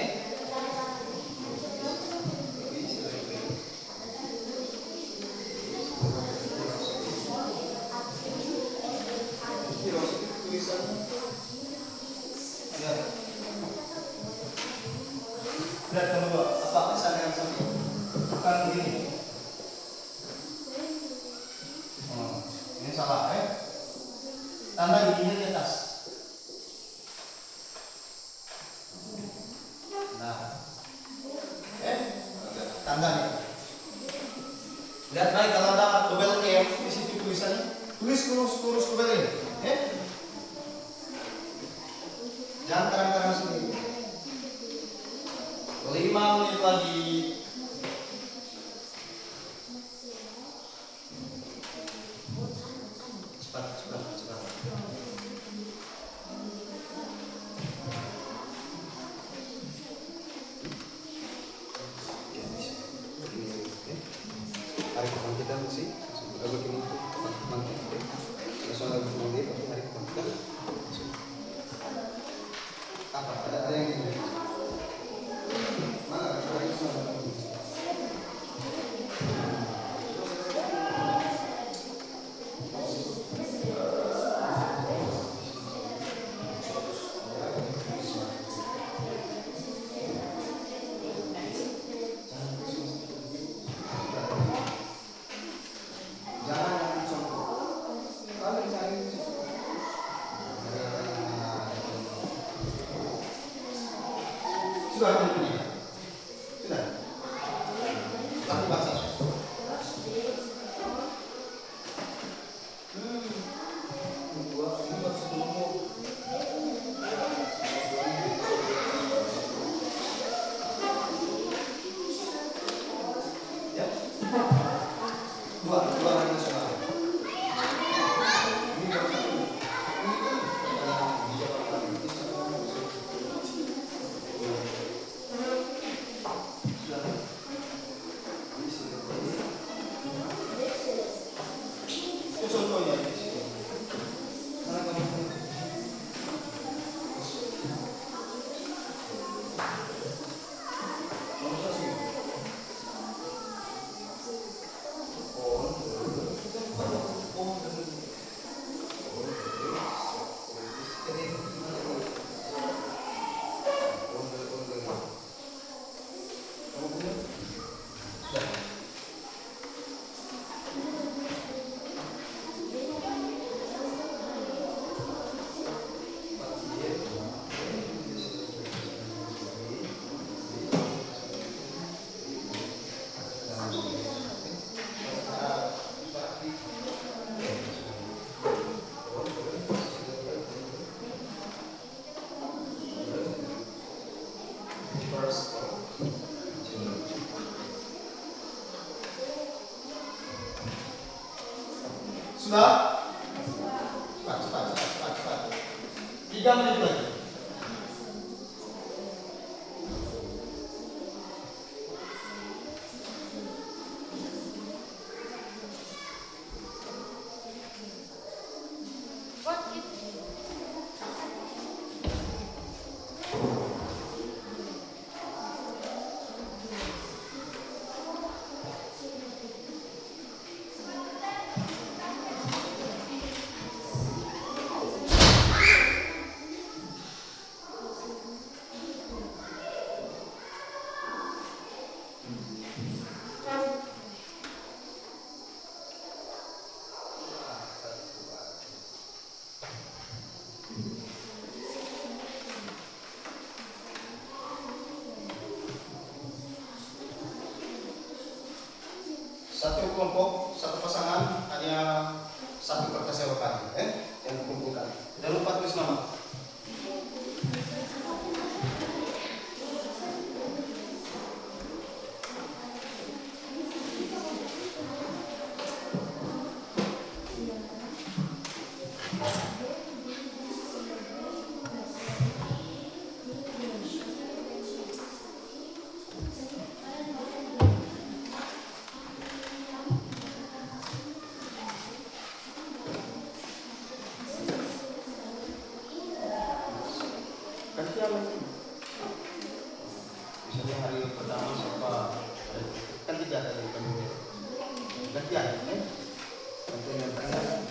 Lihat kamu dua, apa pesan yang sampai? Bukan begini. Ini salah, Tanda giginya di atas. Nah, tanda nih. Lihat baik kalau ada double F di situ tulisannya, tulis lurus double F, Jangan terang-terang sendiri. 5 menit lagi. Cepat. Hari kebangkitan sih, begini kebangkitan. Nasional kebangkitan, hari kebangkitan. Apa? Ada yang ini? Mana? Ada yang mana? dua hari nasional. Ini baru satu. Ini kan di Jakarta ini satu. Itu contohnya di sini. Mana kamu? Sudah? Cepat. 3 menit lagi. What if Satu kelompok, satu pasangan hanya satu kertas sewakan, yang dikumpulkan. Jangan lupa tulis nama. Gantian lagi. Misalnya hari pertama siapa? Kan 3 tadi kan. Gantian, Gantian yang tengah.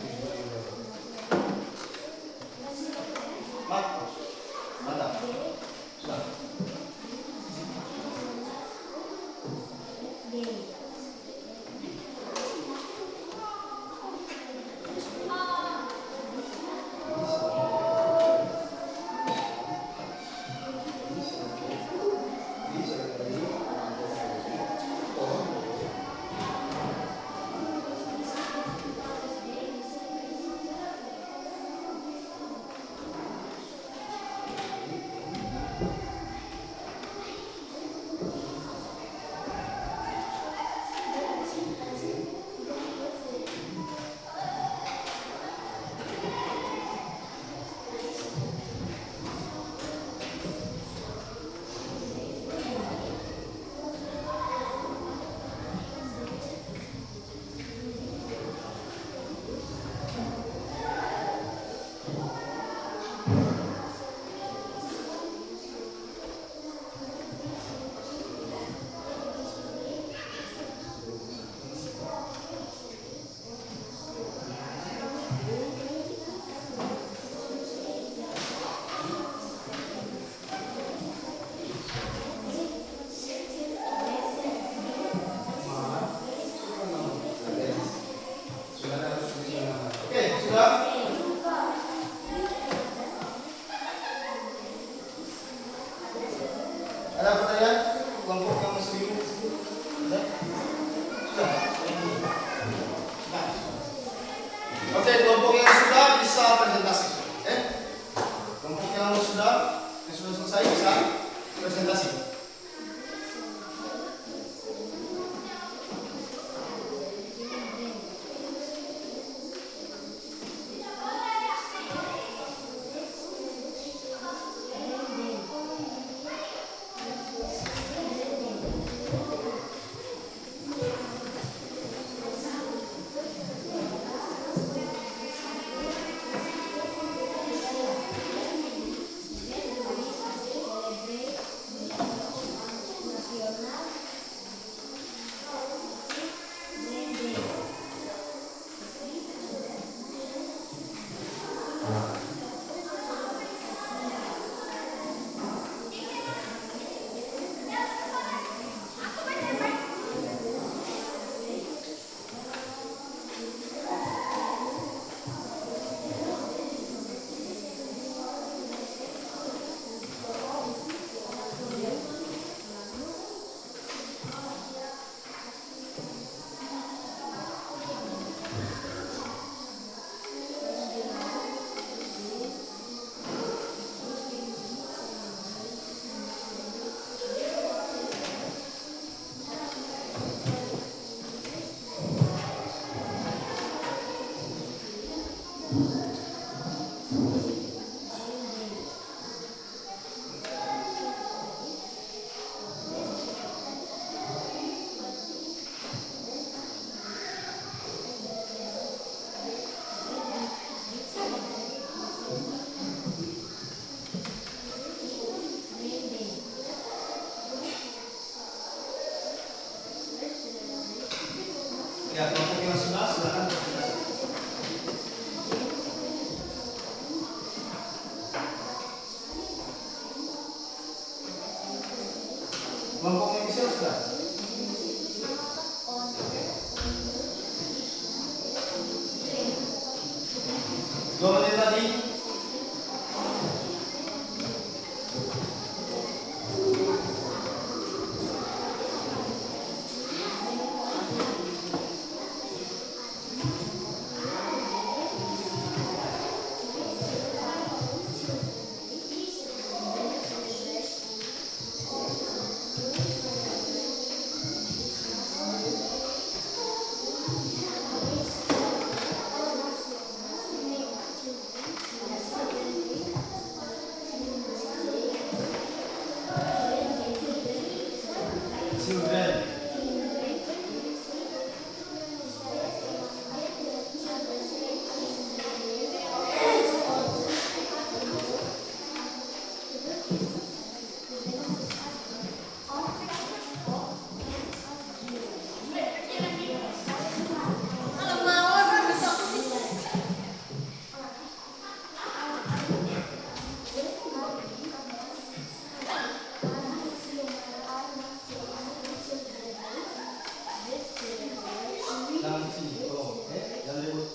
Mat. Mantap. Sudah. Oke, sudah. Ada pertanyaan? Kelompok yang masih bingung? Ada? Sudah. Nah. Oke, kelompok yang sudah bisa presentasi. Kelompok yang sudah selesai bisa presentasi. Ya, kelompok yang sudah silakan presentasi. Kelompok yang bisa sudah. Oke. 2 menit lagi. Children. Jangan di sini, tolong. Jangan ribut.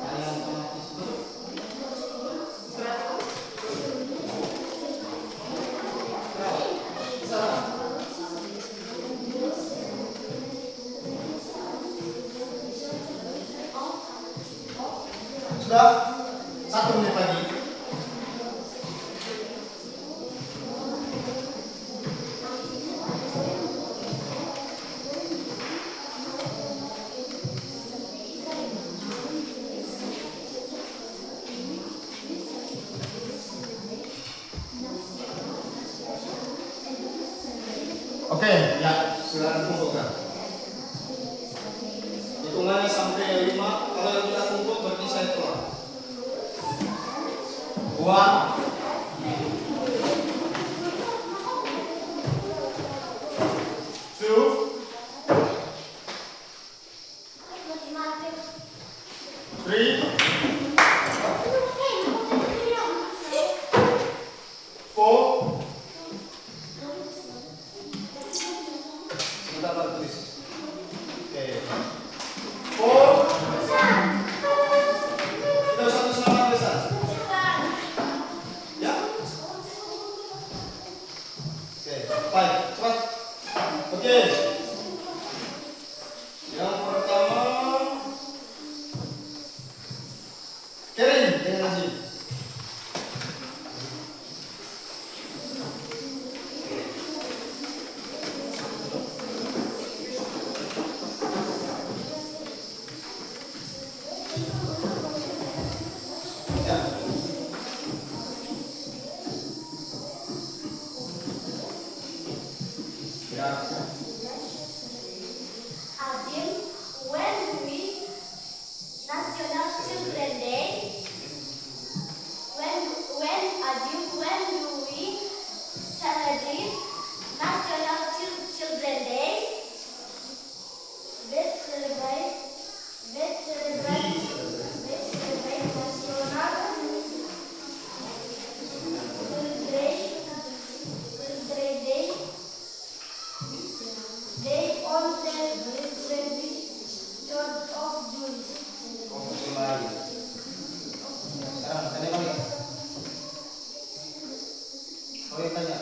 Ayam sama tisu. Istirahat. Istirahat. Sudah 1 menit lagi. Oke, ya, silakan kumpulkan. Hitungannya sampai 5. Kalau yang tidak kumpul berarti saya tolak. 1, 2, 3, 4. Sebentar baru tulis. Oke. 4. Kita usah tulis nama besar. Ya. Oke. 5. Cepat. Oke. Yang pertama. Kering dengan nasi. Ya. Ya. Adil, when do we National Children Day? When do we celebrate National Children Day? Let's celebrate National Children Day. Day on the 23rd of June. Oke, lagi. Sekarang tanya lagi. Oke, tanya.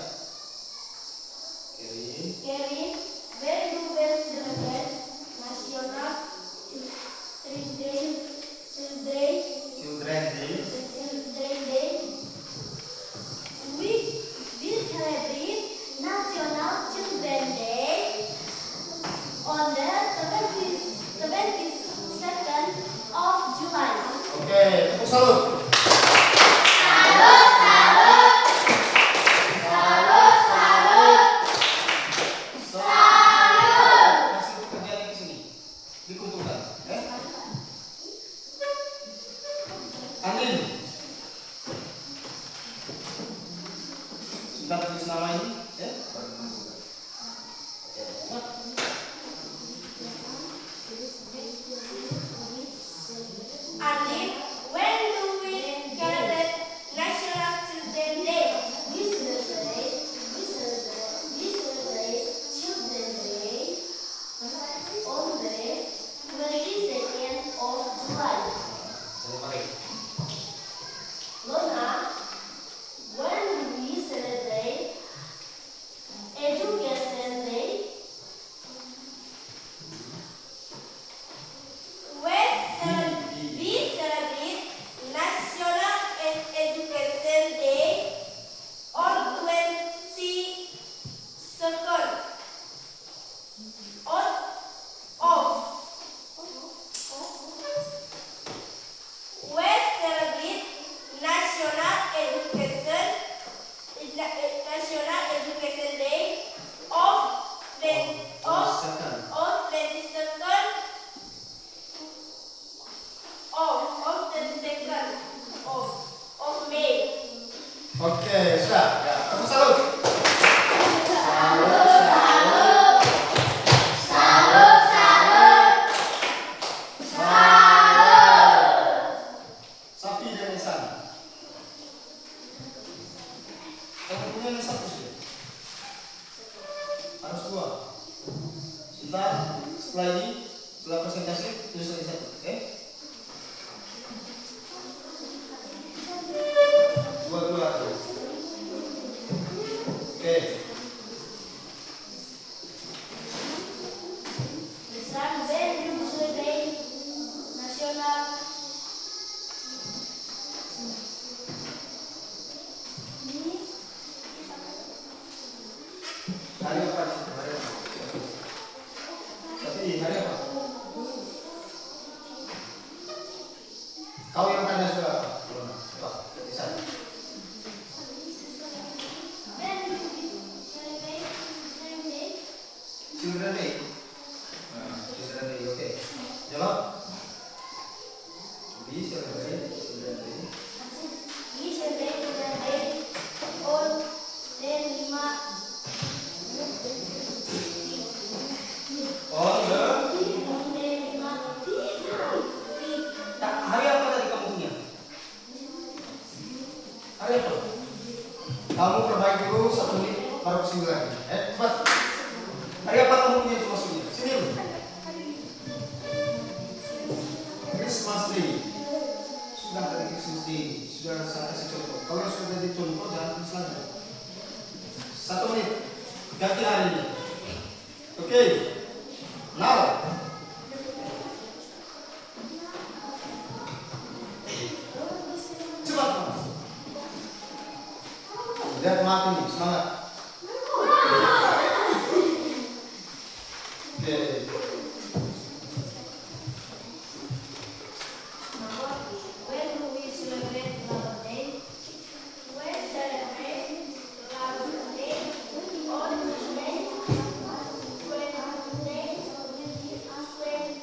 Kering. Kevin, when do we celebrate National Children Day? Children Day. We will celebrate National Children Day on the 22nd of July. Oke, tepuk salut. Salut, salut. Salut, salut. Salut. Kasih pekerjaan di sini. Dikumpulkan. Andin. Sudah tulis nama ini? Setelah ini, setelah presentasi, tulis lagi satu, oke? Dua. Oke. Besar Belgium Survey Nasional Hari apa? Hari apa? Tapi hari apa? Kau yang tanya sudah apa? Coba, bisa. Children Day. Children Day, oke. Jawab. We celebrate Children Day. We celebrate Children's Day on the 5 On the hari apa tadi kamu punya? Hari apa? Kamu perbaiki dulu 1 menit baru kesini lagi. Cepat. Hari apa kamu punya itu maksudnya? Sini dulu. Christmas Day. Sudah ada Christmas Day. Sudah saya kasih contoh. Kalau sudah jadi contoh jangan tulis lagi. 1 menit. Ganti hari ini. Oke. Now. Cepat Mas. Lihat mati nih, semangat. Oke. When do we celebrate Labor Day? We celebrate Labor Day on Monday, Wednesday,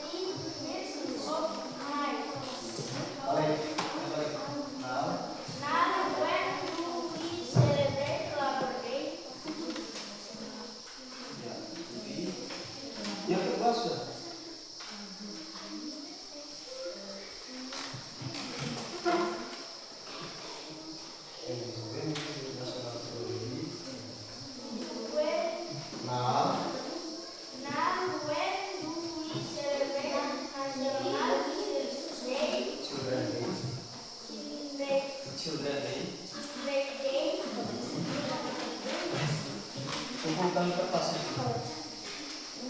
20th of May. Balik. Now. Now, when do we celebrate Labor Day? Ya. Yang kedua sudah. When Now. Now, when do we celebrate National Day? Children Day. Children Day. Kumpulkan kertasnya.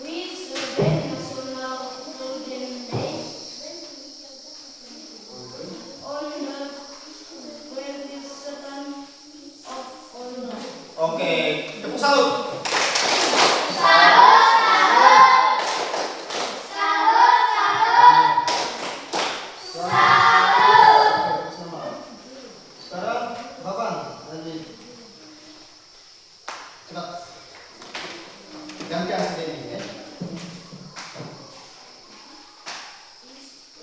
We celebrate National Children's Day on the 22nd of October. Oke, tepuk salut. Sekarang Babang lagi. Cepat. Gantian saja ini ya.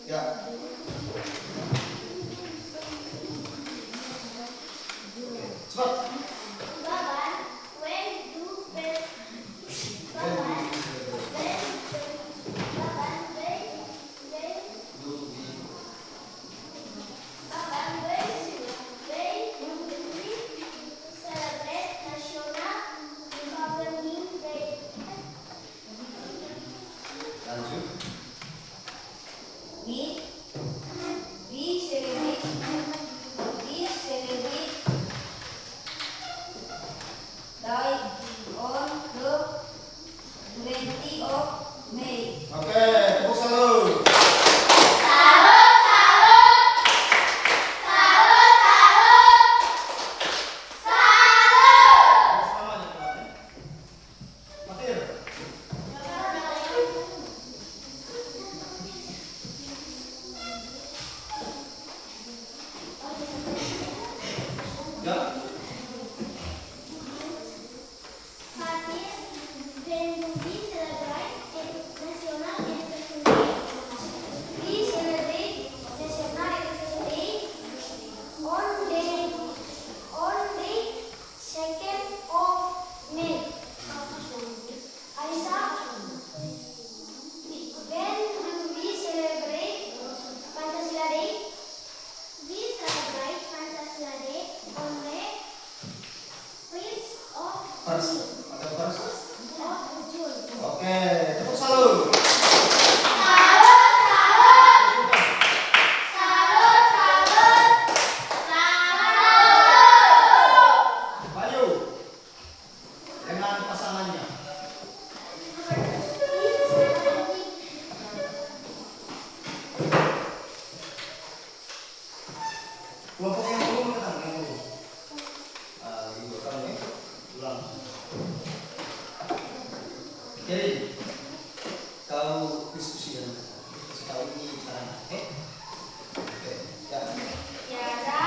Ya. Oke, cepat. Baba, when do we Baba, celebrate National Governing Day? Lanjut. We celebrate die on the 20th of May. Oke, tepuk salut. Selamanya, teman, ya. Matir. Ya. When do we celebrate National Education Day? We celebrate National Education Day on the 2nd of May. Aisyah, when do we celebrate Pancasila Day? We celebrate Pancasila Day on the 5th of First. Ada first. Oke, tepuk salut. Bayu dengan pasangannya. Kelompok yang belum datang, yang belum. Ibu kamu ya, ulang. Jadi, kau diskusi dengan tahu ini caranya, oke? Ya. Tiara,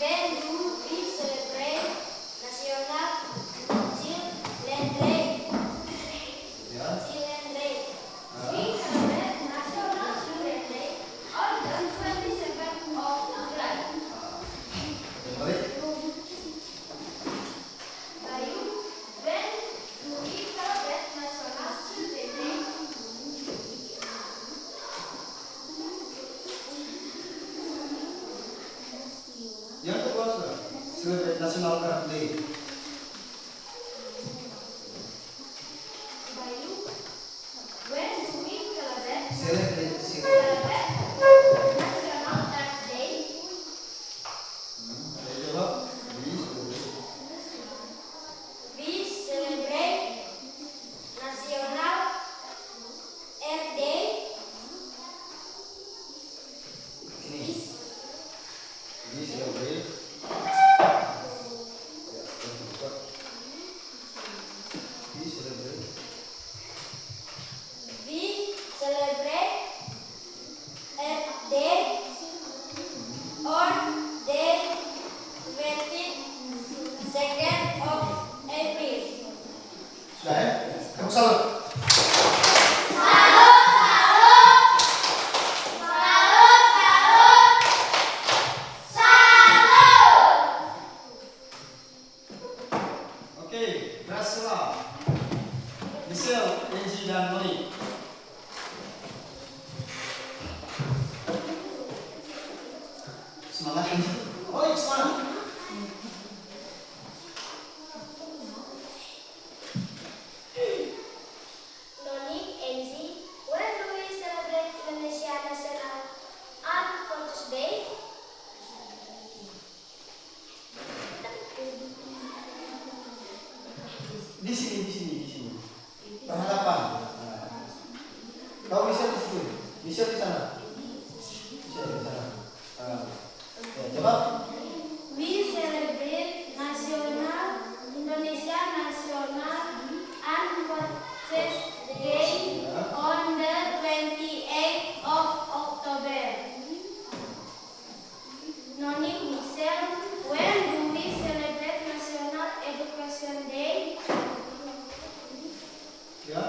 when do we celebrate National Children's Day? Ya. Children's Day. We celebrate National Children's Day on the 27th of July. Kembali. Bayu, when do we celebrate National Children's Day? Yang kedua sudah Celebrate National Card Day. Bayu, when do we celebrate Celebrate. National Earth Day? Ada yang jawab? We celebrate National Earth Day. Ini. Ini celebrate. Ini celebrate. We celebrate Earth Day on the 22nd of April. Sudah ya? Tepuk salut. Oke, berhasil. Michelle, Angie, dan Noni. Semangat Angie. Oh, iya, semangat. Noni, Angie, when do we celebrate Indonesia National Armed Forces Day? Di sini. Berhadapan. Nah. Kau Michelle di situ. Michelle di sana. Michelle di sana. Ya, jawab. We celebrate Indonesia National Armed Forces Day on the 28th of October. Noni, Michelle, when do we celebrate National Education Day? Ya.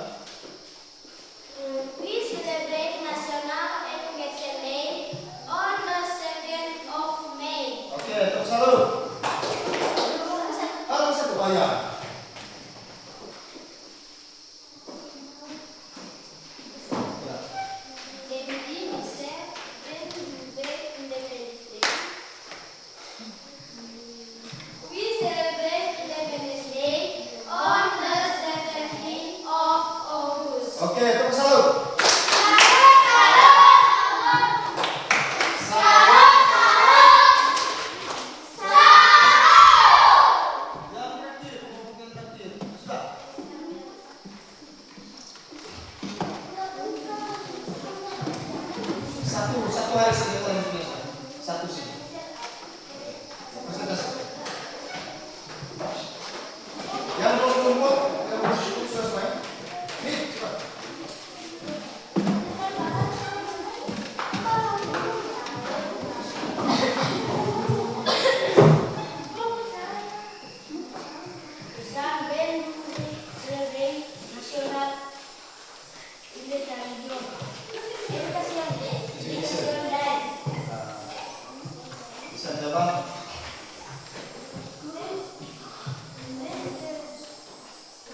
We celebrate National Education Day on the 2nd of May. Oke, tepuk salut. Orang satu. Oh ya. Ya. Emily, Michelle, when do we Independence Day? We celebrate Independence Day on the 17th of August. Oke, tepuk salut. Yang terakhir, kelompok yang terakhir. Sudah. Satu hari sini orang Indonesia. Satu sini. Presentasi. Yang belum kumpul, yang belum kumpul sudah selesai. Nih, cepat. Sam, when do we celebrate National Education Day? Bisa jawab.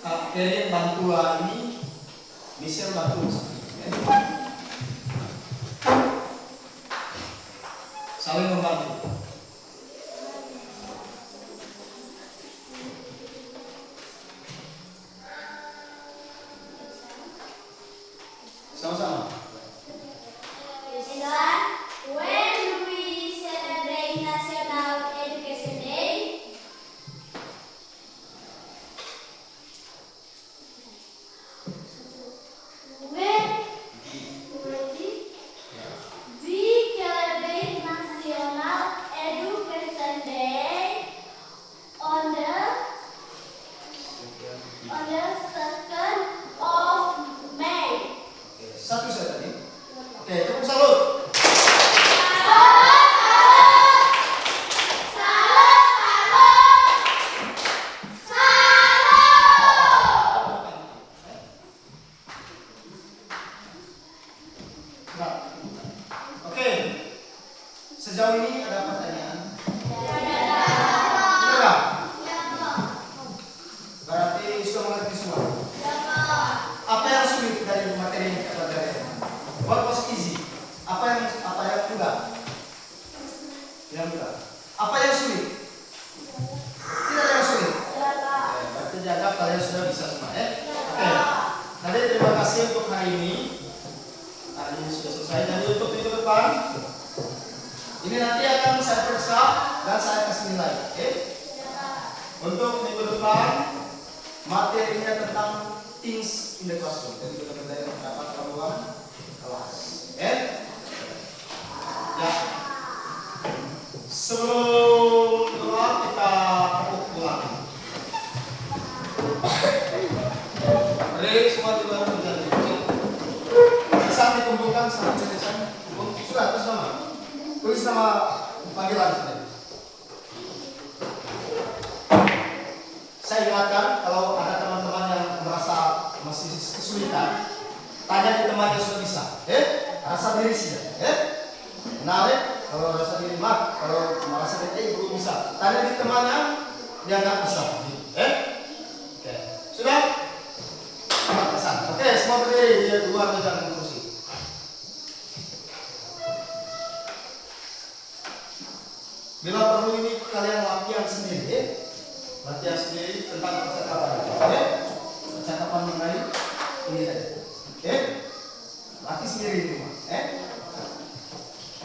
Kak Kerin bantu ini, Michelle bantu. Ya. Saling membantu. On the 2nd of May. Oke, satu saya tadi. Oke, tepuk salut. Nah, oke. Sejauh ini ada pertanyaan? Tidak. Berarti sudah mengerti semua. Apa yang sulit dari materi yang kita pelajari? What was easy? Apa yang mudah? Yang mudah. Apa yang sulit? Tidak ada yang sulit. Berarti dianggap kalian sudah bisa semua, ya? Oke. Jadi terima kasih untuk hari ini. Hari ini sudah selesai. Jadi untuk minggu depan, ini nanti akan saya periksa dan saya kasih nilai. Oke? Untuk minggu depan, materinya tentang things in the classroom. Jadi kita belajar dapat lakukan kelas. Oke? Ya. Sebelum keluar kita tepuk pulang. Mari semua di luar menjadi. Bisa dikumpulkan sama tulisan. Sudah tulis nama. Tulis nama panggilan saja. Saya ingatkan kalau ada teman-teman yang merasa masih kesulitan, tanya di teman yang sudah bisa. Rasa diri saja. Menarik. Kalau rasa diri mak, kalau merasa diri belum bisa, tanya di temannya dia nggak bisa. Oke, sudah. Selamat pesan. Oke, semua berdiri di luar meja dan kursi. Bila perlu ini kalian latihan sendiri, latihan sendiri tentang percakapan. Percakapan mengenai ini tadi. Latih sendiri di rumah.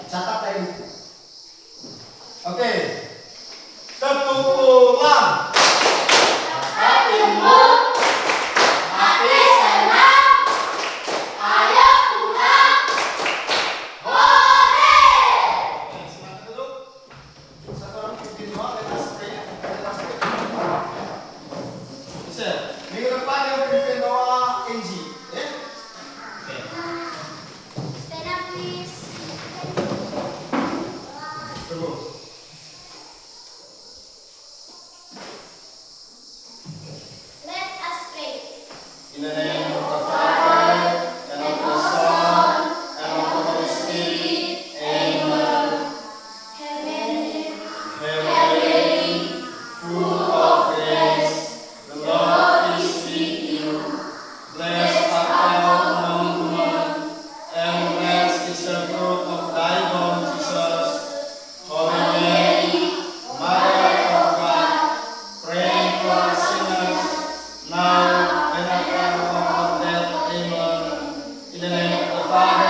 Catat tadi. Oke. Tepuk pulang. Hatimu hati senang. Ayo pulang. Hore. Silakan duduk. Satu orang pimpin doa kita spray. Bisa. Minggu depan yang pimpin doa NG. Stand up, please. Tunggu. Let us pray. In the name of the Father, and of the Son, and of the Holy Spirit. Amen. Heavenly, full of grace, the Lord is with you. Blessed art thou among women, and blessed is the fruit of thy womb, Jesus. Holy Mary, Mother of God, pray for us sinners, now and at the hour of our death. Amen. In the name of the Father,